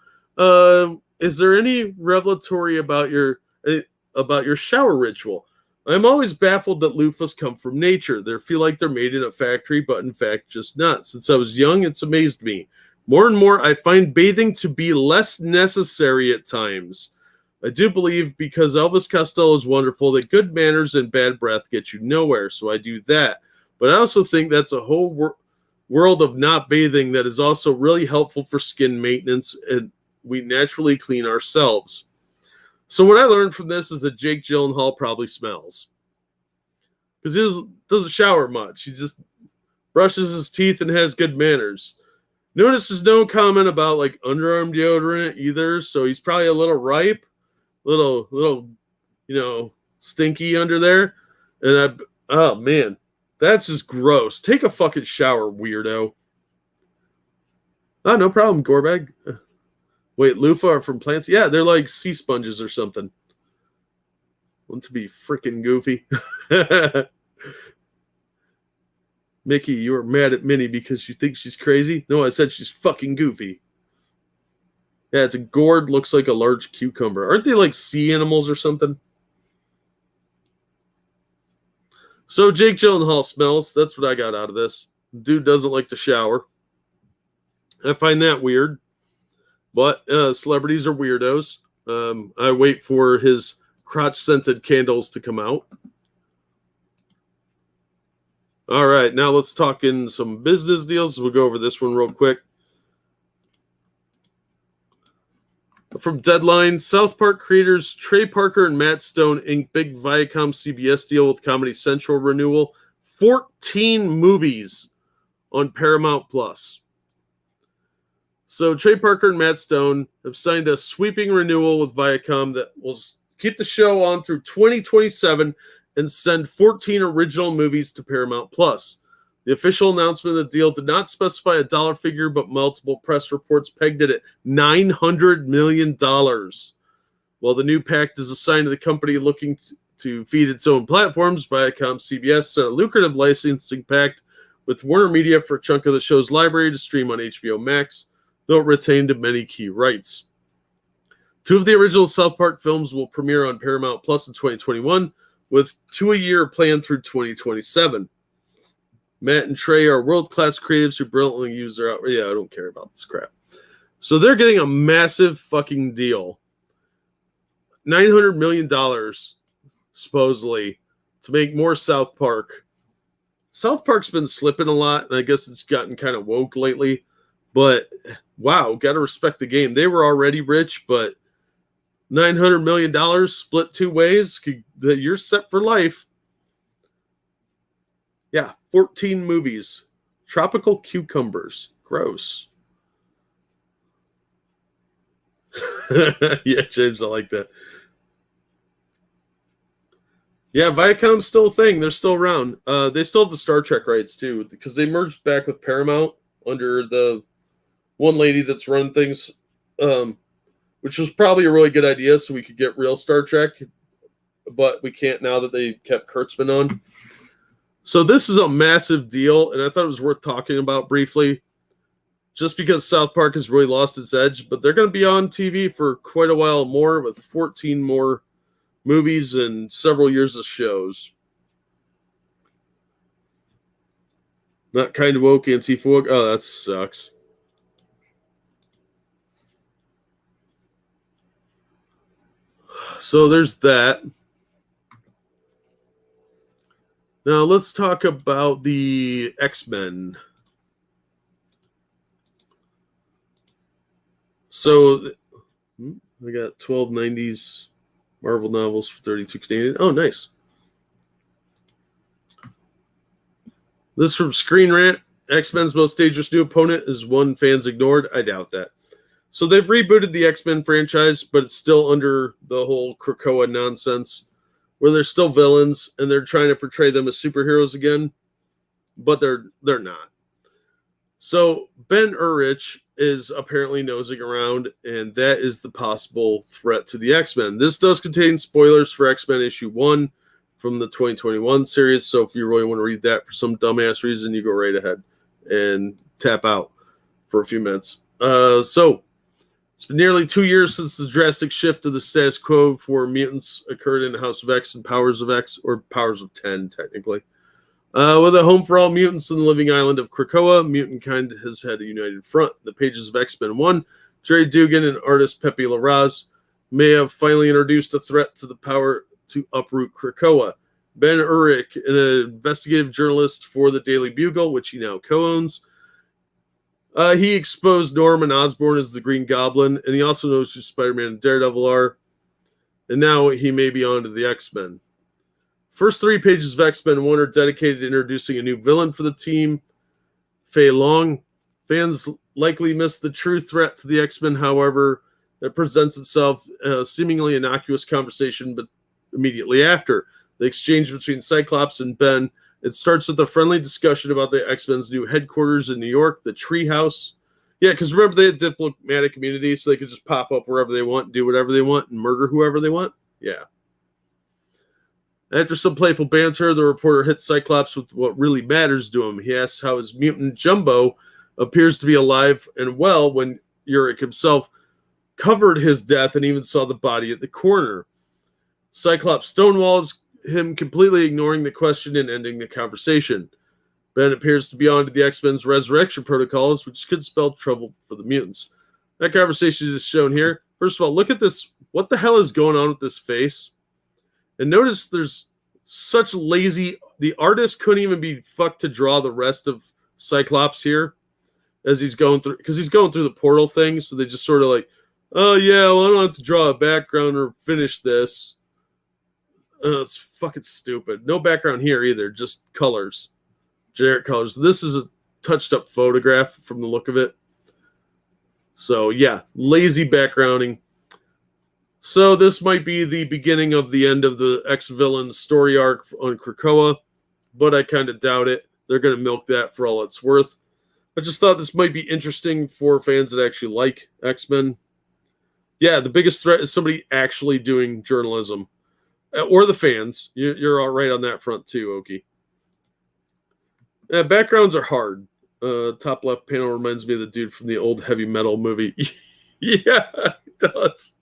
Is there any revelatory about your shower ritual? I'm always baffled that loofahs come from nature. They feel like they're made in a factory, but in fact, just not. Since I was young, it's amazed me. More and more, I find bathing to be less necessary at times. I do believe, because Elvis Costello is wonderful, that good manners and bad breath get you nowhere, so I do that. But I also think that's a whole world of not bathing that is also really helpful for skin maintenance, and we naturally clean ourselves. So what I learned from this is that Jake Gyllenhaal probably smells. Because he doesn't shower much. He just brushes his teeth and has good manners. Notice there's no comment about like underarm deodorant either, so he's probably a little ripe. Little, stinky under there. And oh man, that's just gross. Take a fucking shower, weirdo. Oh, no problem, Gorbag. Wait, loofah are from plants? Yeah, they're like sea sponges or something. Want to be freaking goofy. Mickey, you were mad at Minnie because you think she's crazy? No, I said she's fucking goofy. Yeah, it's a gourd, looks like a large cucumber. Aren't they like sea animals or something? So Jake Gyllenhaal smells. That's what I got out of this. Dude doesn't like to shower. I find that weird. But celebrities are weirdos. I wait for his crotch-scented candles to come out. All right, now let's talk in some business deals. We'll go over this one real quick. From Deadline, South Park creators Trey Parker and Matt Stone ink big Viacom CBS deal with Comedy Central renewal. 14 movies on Paramount Plus. So Trey Parker and Matt Stone have signed a sweeping renewal with Viacom that will keep the show on through 2027 and send 14 original movies to Paramount Plus. The official announcement of the deal did not specify a dollar figure, but multiple press reports pegged it at $900 million. While the new pact is a sign of the company looking to feed its own platforms, Viacom CBS set a lucrative licensing pact with Warner Media for a chunk of the show's library to stream on HBO Max, though it retained many key rights. 2 of the original South Park films will premiere on Paramount Plus in 2021, with 2 a year planned through 2027. Matt and Trey are world-class creatives who brilliantly use their... Yeah, I don't care about this crap. So they're getting a massive fucking deal. $900 million, supposedly, to make more South Park. South Park's been slipping a lot, and I guess it's gotten kind of woke lately. But, wow, got to respect the game. They were already rich, but $900 million split 2 ways, you're set for life. Yeah, 14 movies. Tropical cucumbers. Gross. Yeah, James, I like that. Yeah, Viacom's still a thing. They're still around. They still have the Star Trek rights, too, because they merged back with Paramount under the one lady that's run things, which was probably a really good idea so we could get real Star Trek, but we can't now that they kept Kurtzman on. So this is a massive deal, and I thought it was worth talking about briefly, just because South Park has really lost its edge, but they're going to be on TV for quite a while more with 14 more movies and several years of shows. Not kind of woke, anti-woke. Oh, that sucks. So there's that. Now let's talk about the X-Men. So I got 12 90s Marvel novels for 32 Canadian. Oh, nice. This from Screen Rant. X-Men's most dangerous new opponent is one fans ignored. I doubt that. So they've rebooted the X-Men franchise, but it's still under the whole Krakoa nonsense, where they're still villains and they're trying to portray them as superheroes again, but they're not. So Ben Urich is apparently nosing around, and that is the possible threat to the X-Men. This does contain spoilers for X-Men issue 1 from the 2021 series, so if you really want to read that for some dumbass reason, you go right ahead and tap out for a few minutes. So it's been nearly 2 years since the drastic shift of the status quo for mutants occurred in House of X and Powers of X, or Powers of 10, technically. With a home for all mutants in the living island of Krakoa, mutant kind has had a united front. In the pages of X-Men 1, Jerry Dugan and artist Pepe Larraz may have finally introduced a threat to the power to uproot Krakoa. Ben Urich, an investigative journalist for the Daily Bugle, which he now co-owns, he exposed Norman Osborn as the Green Goblin, and he also knows who Spider-Man and Daredevil are. And now he may be on to the X-Men. First 3 pages of X-Men 1 are dedicated to introducing a new villain for the team, Fei Long. Fans likely missed the true threat to the X-Men, however, that presents itself a seemingly innocuous conversation, but immediately after the exchange between Cyclops and Ben. It starts with a friendly discussion about the X-Men's new headquarters in New York, the Treehouse. Yeah, because remember, they had diplomatic immunity, so they could just pop up wherever they want, do whatever they want, and murder whoever they want. Yeah. After some playful banter, the reporter hits Cyclops with what really matters to him. He asks how his mutant Jumbo appears to be alive and well when Urich himself covered his death and even saw the body at the corner. Cyclops stonewalls him, completely ignoring the question and ending the conversation. Ben appears to be on to the X-Men's resurrection protocols, which could spell trouble for the mutants. That conversation is shown here. First of all, look at this. What the hell is going on with this face? And notice there's such lazy... The artist couldn't even be fucked to draw the rest of Cyclops here as he's going through... Because he's going through the portal thing, so they just sort of like Oh, yeah, well, I don't have to draw a background or finish this. It's fucking stupid. No background here either, just colors. Generic colors. This is a touched up photograph from the look of it. So, yeah, lazy backgrounding. So, this might be the beginning of the end of the ex-villain's story arc on Krakoa, but I kind of doubt it. They're going to milk that for all it's worth. I just thought this might be interesting for fans that actually like X-Men. Yeah, the biggest threat is somebody actually doing journalism. Or the fans. You're all right on that front too, Oki. Backgrounds are hard. Top left panel reminds me of the dude from the old heavy metal movie. Yeah, it does.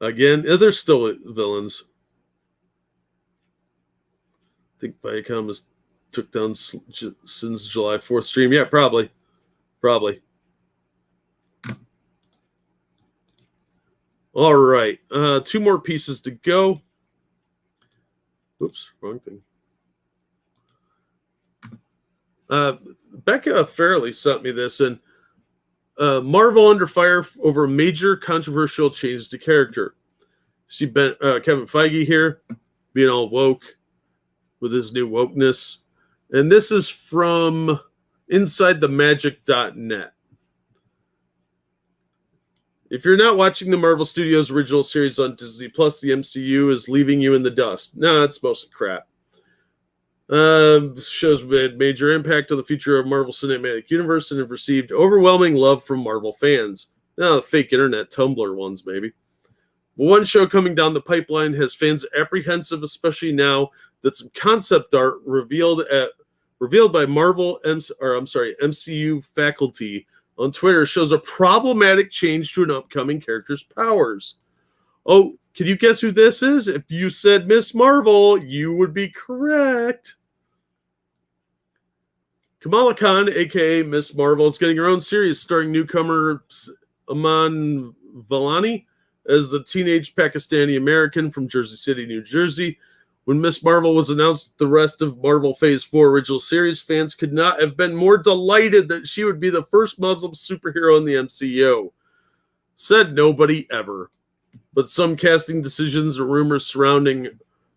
Again, they're still villains. I think Viacom was took down since July 4th stream. Yeah, probably. All right. Two more pieces to go. Oops, wrong thing. Becca Fairley sent me this, and Marvel under fire over a major controversial change to character. See Kevin Feige here being all woke with his new wokeness. And this is from InsideTheMagic.net. If you're not watching the Marvel Studios original series on Disney Plus, the MCU is leaving you in the dust. No, it's mostly crap. Shows made major impact on the future of Marvel Cinematic Universe and have received overwhelming love from Marvel fans. Now, the fake internet Tumblr ones, maybe. One show coming down the pipeline has fans apprehensive, especially now that some concept art revealed by MCU faculty on Twitter shows a problematic change to an upcoming character's powers. Oh, can you guess who this is? If you said Miss Marvel, you would be correct. Kamala Khan, aka Miss Marvel, is getting her own series starring newcomer Aman Vellani as the teenage Pakistani American from Jersey City, New Jersey. When Miss Marvel was announced the rest of Marvel Phase 4 original series, fans could not have been more delighted that she would be the first Muslim superhero in the MCU. Said nobody ever. But some casting decisions and rumors surrounding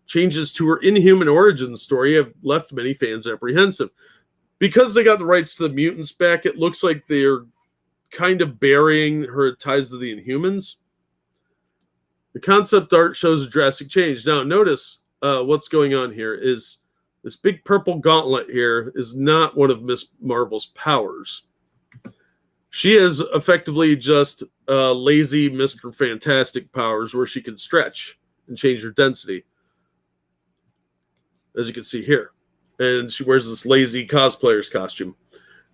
changes to her Inhuman origin story have left many fans apprehensive. Because they got the rights to the mutants back, it looks like they're kind of burying her ties to the Inhumans. The concept art shows a drastic change. Now, notice what's going on here is this big purple gauntlet here is not one of Miss Marvel's powers. She is effectively just lazy Mr. Fantastic powers where she can stretch and change her density, as you can see here. And she wears this lazy cosplayer's costume.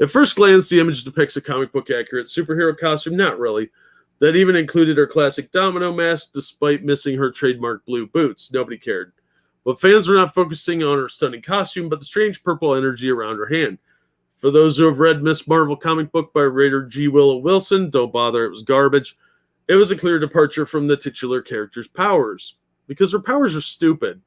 At first glance, the image depicts a comic book accurate superhero costume. Not really. That even included her classic domino mask, despite missing her trademark blue boots. Nobody cared. But fans were not focusing on her stunning costume, but the strange purple energy around her hand. For those who have read Miss Marvel comic book by writer G. Willow Wilson, don't bother, it was garbage. It was a clear departure from the titular character's powers, because her powers are stupid.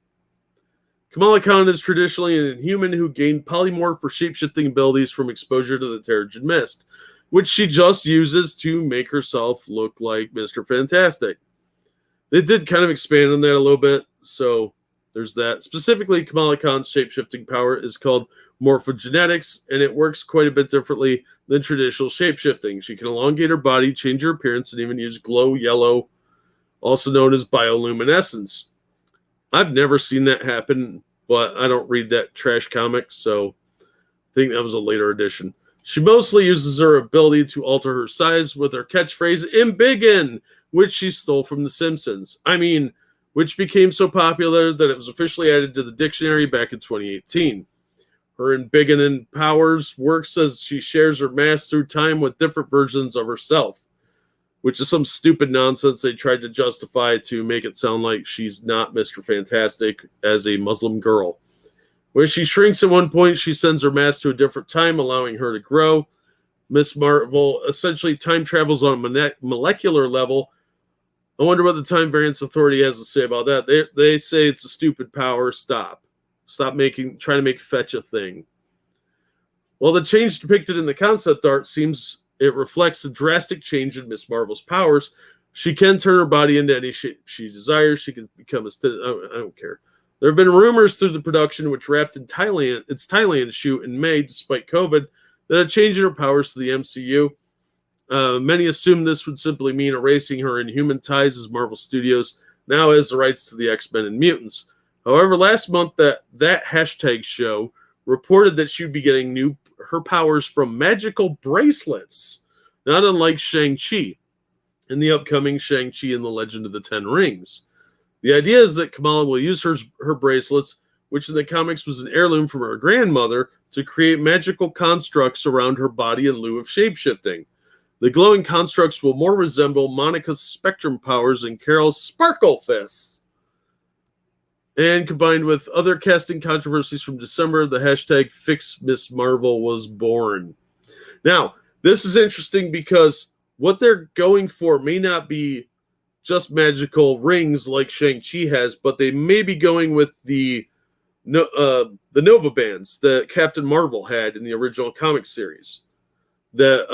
Kamala Khan is traditionally an Inhuman who gained polymorph or shapeshifting abilities from exposure to the Terrigen Mist, which she just uses to make herself look like Mr. Fantastic. They did kind of expand on that a little bit, so there's that. Specifically, Kamala Khan's shapeshifting power is called morphogenetics, and it works quite a bit differently than traditional shapeshifting. She can elongate her body, change her appearance, and even use glow yellow, also known as bioluminescence. I've never seen that happen, but I don't read that trash comic, so I think that was a later edition. She mostly uses her ability to alter her size with her catchphrase, "Embiggen," which she stole from The Simpsons. Which became so popular that it was officially added to the dictionary back in 2018. Her Embiggen powers works as she shares her mass through time with different versions of herself, which is some stupid nonsense they tried to justify to make it sound like she's not Mr. Fantastic as a Muslim girl. When she shrinks at one point, she sends her mass to a different time, allowing her to grow. Miss Marvel essentially time travels on a molecular level. I wonder what the Time Variance Authority has to say about that. They say it's a stupid power. Stop trying to make fetch a thing. While the change depicted in the concept art seems it reflects a drastic change in Miss Marvel's powers, she can turn her body into any shape she desires. She can become I don't care. There have been rumors through the production, which wrapped in its Thailand shoot in May, despite COVID, that a change in her powers to the MCU. Many assumed this would simply mean erasing her inhuman ties, as Marvel Studios now has the rights to the X-Men and mutants. However, last month that hashtag show reported that she would be getting her powers from magical bracelets, not unlike Shang-Chi in the upcoming Shang-Chi and the Legend of the Ten Rings. The idea is that Kamala will use her bracelets, which in the comics was an heirloom from her grandmother, to create magical constructs around her body in lieu of shapeshifting. The glowing constructs will more resemble Monica's spectrum powers and Carol's sparkle fists. And combined with other casting controversies from December, the hashtag Fix Miss Marvel was born. Now, this is interesting because what they're going for may not be just magical rings like Shang-Chi has, but they may be going with the Nova bands that Captain Marvel had in the original comic series. That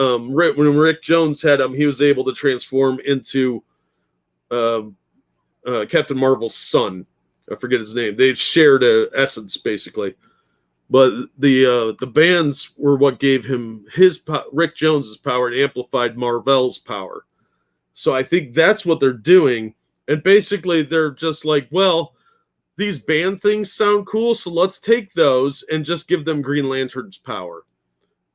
when Rick Jones had them, he was able to transform into Captain Marvel's son. I forget his name. They shared an essence, basically. But the bands were what gave him Rick Jones's power and amplified Marvel's power. So I think that's what they're doing. And basically, they're just like, well, these band things sound cool, so let's take those and just give them Green Lantern's power.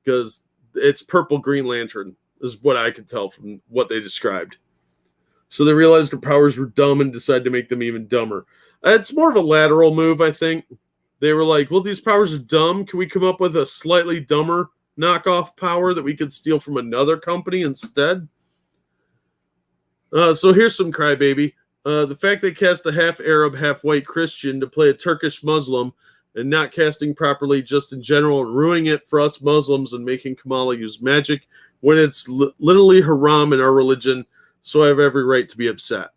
Because it's purple Green Lantern, is what I could tell from what they described. So they realized their powers were dumb and decided to make them even dumber. It's more of a lateral move, I think. They were like, well, these powers are dumb. Can we come up with a slightly dumber knockoff power that we could steal from another company instead? So here's some crybaby. The fact they cast a half Arab, half white Christian to play a Turkish Muslim and not casting properly just in general and ruining it for us Muslims and making Kamala use magic when it's literally haram in our religion, so I have every right to be upset.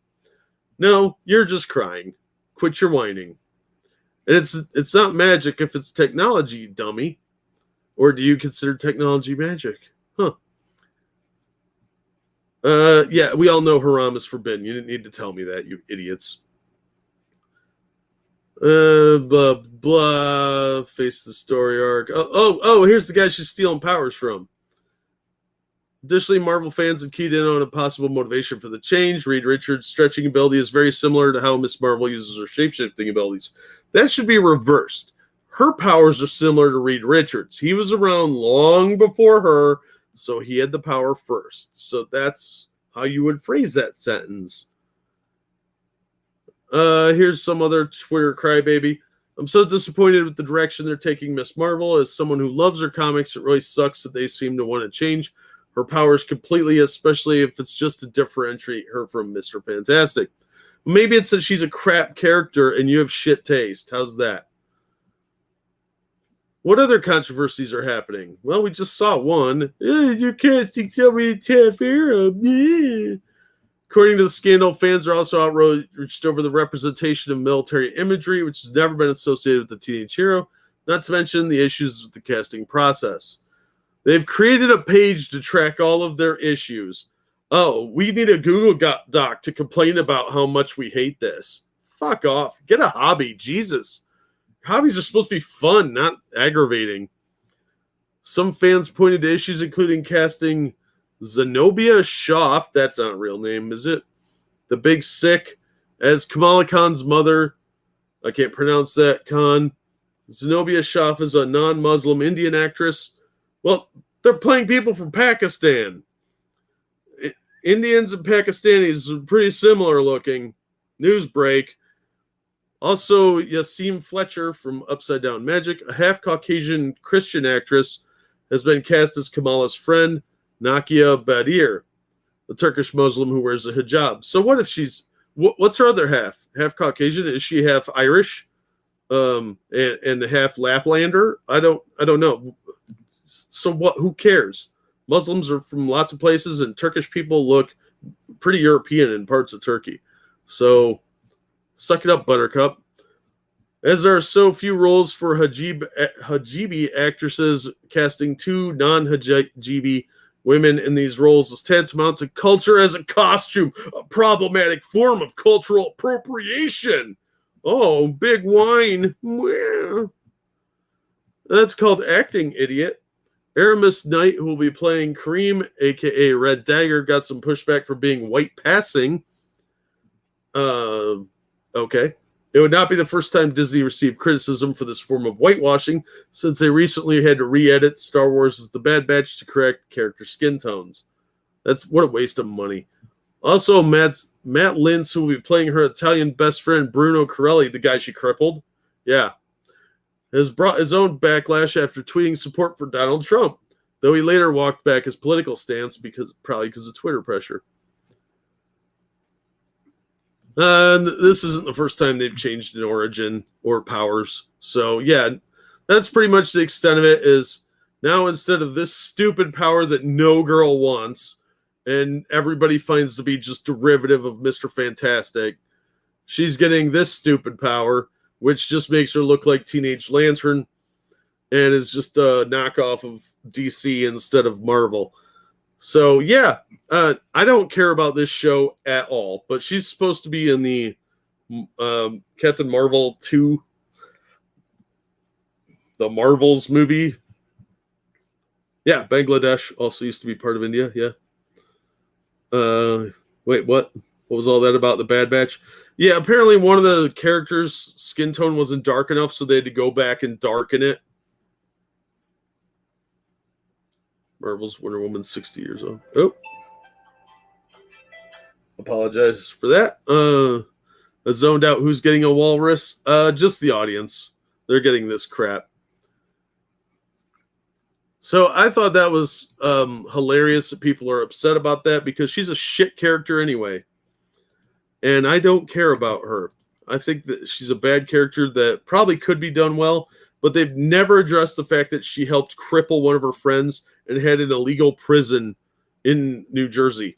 No, you're just crying. Quit your whining. And it's not magic if it's technology, you dummy. Or do you consider technology magic? Huh. Yeah, we all know haram is forbidden. You didn't need to tell me that, you idiots. Blah, blah. Face the story arc. Oh, here's the guy she's stealing powers from. Additionally, Marvel fans have keyed in on a possible motivation for the change. Reed Richards' stretching ability is very similar to how Miss Marvel uses her shapeshifting abilities. That should be reversed. Her powers are similar to Reed Richards. He was around long before her, so he had the power first. So that's how you would phrase that sentence. Here's some other Twitter crybaby. I'm so disappointed with the direction they're taking Miss Marvel. As someone who loves her comics, it really sucks that they seem to want to change her powers completely, especially if it's just to differentiate her from Mr. Fantastic. Maybe it's that she's a crap character and you have shit taste. How's that? What other controversies are happening? Well, we just saw one. You're casting somebody half Arab. According to the scandal, fans are also outraged over the representation of military imagery, which has never been associated with the teenage hero, not to mention the issues with the casting process. They've created a page to track all of their issues. Oh, we need a Google Doc to complain about how much we hate this. Fuck off. Get a hobby. Jesus. Hobbies are supposed to be fun, not aggravating. Some fans pointed to issues including casting Zenobia Schaff, that's not a real name, is it? The Big Sick, as Kamala Khan's mother. I can't pronounce that, Khan. Zenobia Schaff is a non-Muslim Indian actress. Well, they're playing people from Pakistan. Indians and Pakistanis are pretty similar looking. News break. Also, Yasim Fletcher from Upside Down Magic, a half-Caucasian Christian actress, has been cast as Kamala's friend, Nakia Badir, the Turkish Muslim who wears a hijab. So what if she's... What's her other half? Half Caucasian? Is she half Irish? And half Laplander? I don't know. So what? Who cares? Muslims are from lots of places, and Turkish people look pretty European in parts of Turkey. So suck it up, Buttercup. As there are so few roles for Hajibi actresses, casting 2 non-Hajibi women in these roles is tantamount to culture as a costume, a problematic form of cultural appropriation. Oh, big wine. That's called acting, idiot. Aramis Knight, who will be playing Kareem, aka Red Dagger, got some pushback for being white passing. Okay. It would not be the first time Disney received criticism for this form of whitewashing, since they recently had to re-edit Star Wars' The Bad Batch to correct character skin tones. That's what a waste of money. Also, Matt Lintz, who will be playing her Italian best friend Bruno Corelli, the guy she crippled, has brought his own backlash after tweeting support for Donald Trump, though he later walked back his political stance probably because of Twitter pressure. This isn't the first time they've changed an origin or powers. So, yeah, that's pretty much the extent of it. Is now instead of this stupid power that no girl wants and everybody finds to be just derivative of Mr. Fantastic, she's getting this stupid power, which just makes her look like Teenage Lantern and is just a knockoff of DC instead of Marvel. So, yeah, I don't care about this show at all, but she's supposed to be in the Captain Marvel 2, the Marvels movie. Yeah, Bangladesh also used to be part of India, yeah. Wait, what? What was all that about the Bad Batch? Yeah, apparently one of the characters' skin tone wasn't dark enough, so they had to go back and darken it. Marvel's Wonder Woman, 60 years old. Oh. Apologize for that. I zoned out who's getting a walrus. Just the audience. They're getting this crap. So I thought that was hilarious that people are upset about that because she's a shit character anyway. And I don't care about her. I think that she's a bad character that probably could be done well, but they've never addressed the fact that she helped cripple one of her friends and had an illegal prison in New Jersey.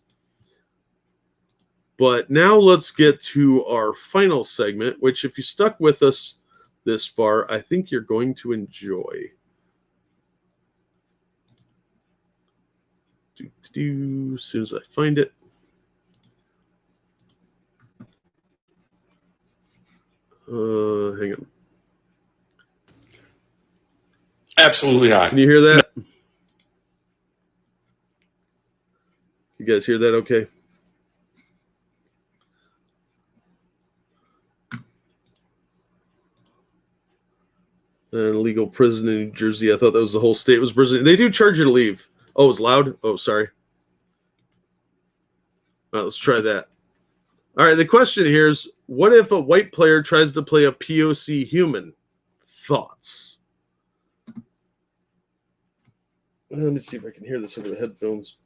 But now let's get to our final segment, which if you stuck with us this far, I think you're going to enjoy. As soon as I find it. Hang on. Absolutely not. Can you hear that? You guys hear that okay? An illegal prison in New Jersey. I thought that was the whole state was prison. They do charge you to leave. Oh, it's loud? Oh, sorry. All right, let's try that. All right, the question here is, what if a white player tries to play a POC human? Thoughts? Let me see if I can hear this over the headphones.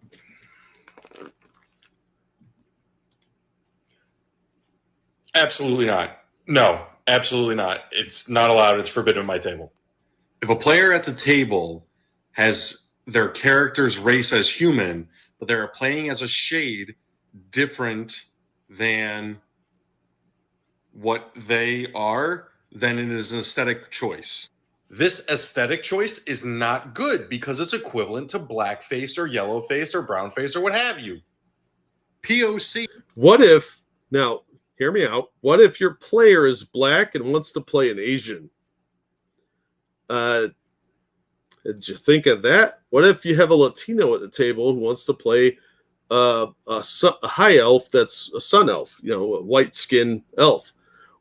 Absolutely not. No, absolutely not. It's not allowed. It's forbidden at my table. If a player at the table has their character's race as human, but they're playing as a shade different than what they are, then it is an aesthetic choice. This aesthetic choice is not good because it's equivalent to blackface or yellowface or brownface or what have you. POC. What if, now, hear me out, what if your player is black and wants to play an Asian? Did you think of that? What if you have a Latino at the table who wants to play a high elf that's a sun elf, a white skin elf,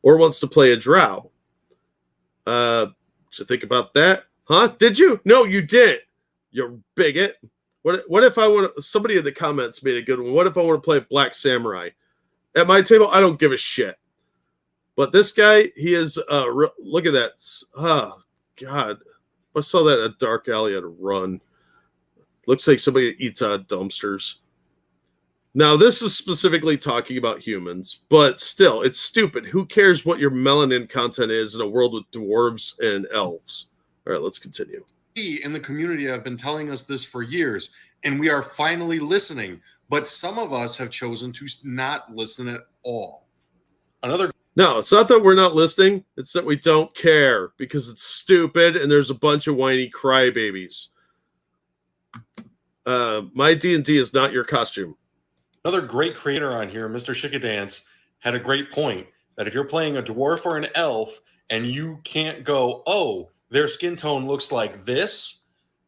or wants to play a drow? Did you think about that? Huh? Did you? No, you didn't. You bigot. What if I want somebody in the comments made a good one? What if I want to play Black Samurai? At my table, I don't give a shit. But this guy, he is, look at that. Oh, God. If I saw that in a dark alley, I'd run. Looks like somebody that eats out of dumpsters. Now, this is specifically talking about humans, but still, it's stupid. Who cares what your melanin content is in a world with dwarves and elves? All right, let's continue. We in the community have been telling us this for years, and we are finally listening. But some of us have chosen to not listen at all. No, it's not that we're not listening. It's that we don't care because it's stupid and there's a bunch of whiny crybabies. My D&D is not your costume. Another great creator on here, Mr. Shikadance, had a great point that if you're playing a dwarf or an elf and you can't go, oh, their skin tone looks like this,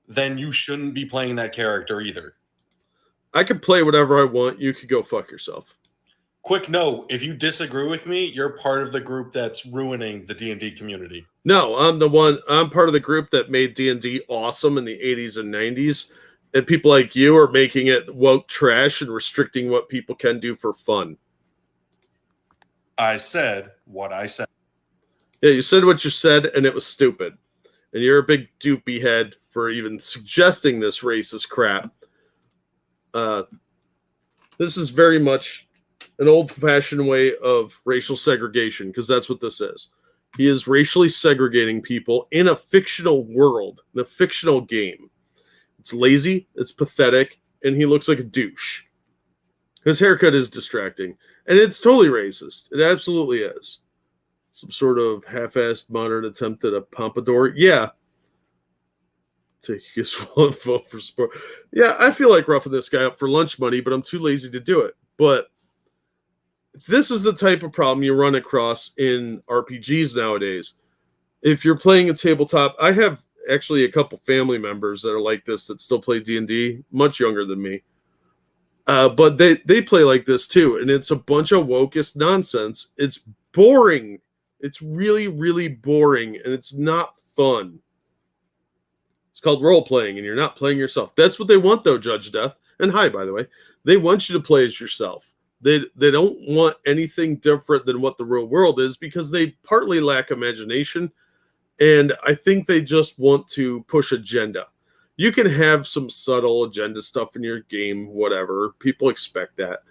then you shouldn't be playing that character either. I can play whatever I want. You could go fuck yourself. Quick note, if you disagree with me, you're part of the group that's ruining the D&D community. No, I'm part of the group that made D&D awesome in the 80s and 90s. And people like you are making it woke trash and restricting what people can do for fun. I said what I said. Yeah, you said what you said, and it was stupid. And you're a big doopy head for even suggesting this racist crap. This is very much an old-fashioned way of racial segregation, because that's what this is. He is racially segregating people in a fictional world, in a fictional game. It's lazy, it's pathetic, and he looks like a douche. His haircut is distracting, and it's totally racist. It absolutely is. Some sort of half-assed modern attempt at a pompadour. Yeah. Take his one vote for sport. Yeah, I feel like roughing this guy up for lunch money, but I'm too lazy to do it. But this is the type of problem you run across in RPGs nowadays. If you're playing a tabletop, I have actually a couple family members that are like this that still play D&D, much younger than me. But they play like this too, and it's a bunch of wokest nonsense. It's boring. It's really, really boring, and it's not fun. It's called role-playing, and you're not playing yourself. That's what they want, though, Judge Death. And hi, by the way. They want you to play as yourself. They don't want anything different than what the real world is because they partly lack imagination, and I think they just want to push agenda. You can have some subtle agenda stuff in your game, whatever. People expect that.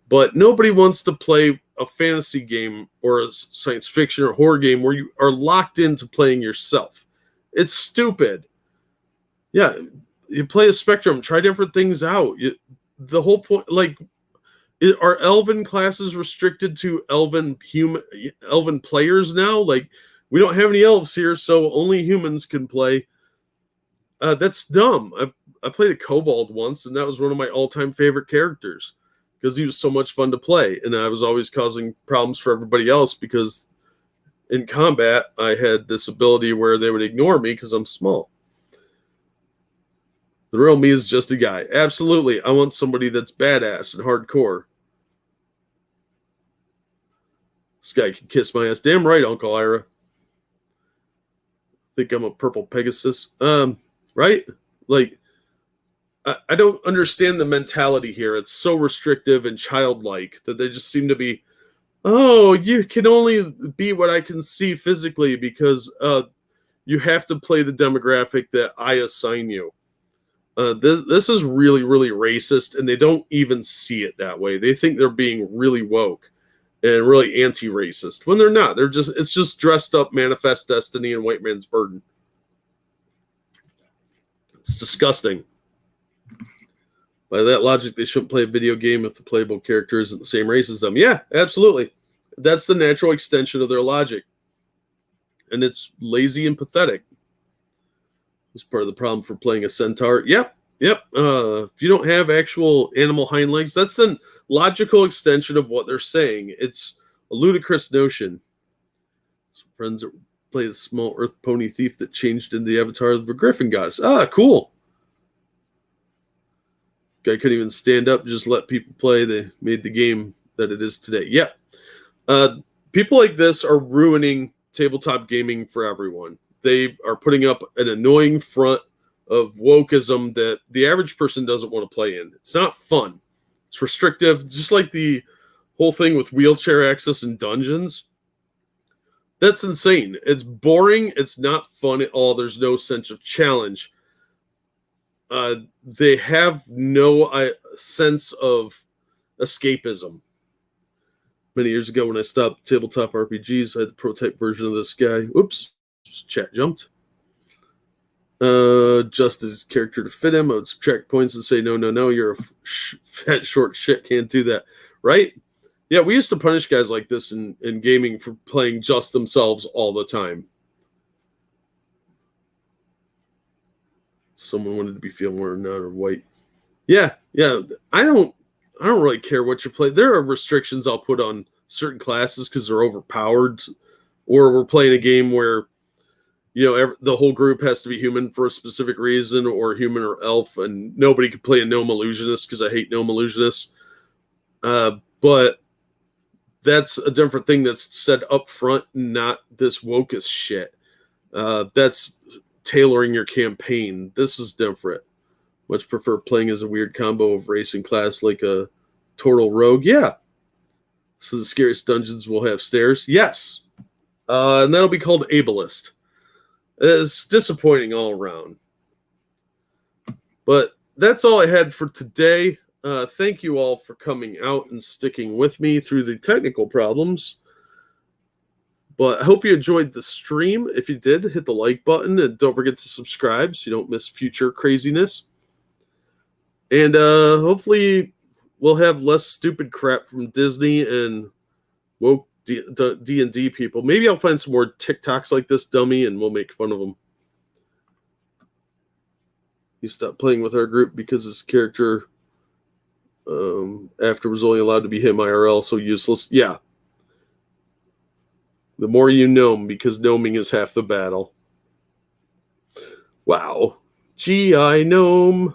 But nobody wants to play a fantasy game or a science fiction or horror game where you are locked into playing yourself. It's stupid. Yeah, you play a spectrum, try different things out. The whole point, like, are elven classes restricted to elven players now? Like, we don't have any elves here, so only humans can play. That's dumb. I played a kobold once, and that was one of my all-time favorite characters because he was so much fun to play, and I was always causing problems for everybody else because in combat, I had this ability where they would ignore me because I'm small. The real me is just a guy. Absolutely. I want somebody that's badass and hardcore. This guy can kiss my ass. Damn right, Uncle Ira. Think I'm a purple Pegasus. Right? Like, I don't understand the mentality here. It's so restrictive and childlike that they just seem to be, oh, you can only be what I can see physically because you have to play the demographic that I assign you. This is really, really racist, and they don't even see it that way. They think they're being really woke and really anti-racist when they're not. It's just dressed up manifest destiny and white man's burden. It's disgusting. By that logic, they shouldn't play a video game if the playable character isn't the same race as them. Yeah, absolutely. That's the natural extension of their logic. And it's lazy and pathetic. It's part of the problem for playing a centaur. Yep. If you don't have actual animal hind legs, that's the logical extension of what they're saying. It's a ludicrous notion. Some friends that played a small earth pony thief that changed into the avatar of a griffin goddess. Ah, cool. Guy couldn't even stand up, just let people play. They made the game that it is today. Yeah. People like this are ruining tabletop gaming for everyone. They are putting up an annoying front of wokeism that the average person doesn't want to play in. It's not fun. It's restrictive, just like the whole thing with wheelchair access in dungeons. That's insane. It's boring. It's not fun at all. There's no sense of challenge. They have no sense of escapism. Many years ago when I stopped tabletop RPGs, I had the prototype version of this guy. Oops, chat jumped. Just his character to fit him. I would subtract points and say, no, you're a fat, short shit, can't do that. Right? Yeah, we used to punish guys like this in gaming for playing just themselves all the time. Someone wanted to be female or not or white. Yeah. I don't really care what you play. There are restrictions I'll put on certain classes because they're overpowered, or we're playing a game where the whole group has to be human for a specific reason, or human or elf, and nobody could play a gnome illusionist because I hate gnome illusionists. But that's a different thing that's said up front, not this wokeist shit. That's tailoring your campaign. This is different. Much prefer playing as a weird combo of race and class like a turtle rogue. Yeah. So the scariest dungeons will have stairs. Yes. And that'll be called ableist. It's disappointing all around. But that's all I had for today. Thank you all for coming out and sticking with me through the technical problems. But I hope you enjoyed the stream. If you did, hit the like button and don't forget to subscribe so you don't miss future craziness. And hopefully we'll have less stupid crap from Disney and woke D&D people. Maybe I'll find some more TikToks like this dummy and we'll make fun of them. He stopped playing with our group because his character after was only allowed to be him IRL, so useless. Yeah. The more you gnome, because gnoming is half the battle. Wow. G.I. gnome.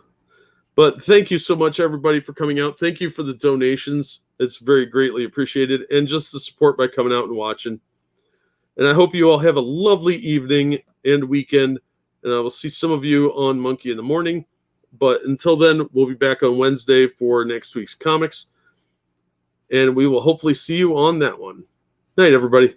But thank you so much, everybody, for coming out. Thank you for the donations. It's very greatly appreciated. And just the support by coming out and watching. And I hope you all have a lovely evening and weekend. And I will see some of you on Monkey in the Morning. But until then, we'll be back on Wednesday for next week's comics. And we will hopefully see you on that one. Night, everybody.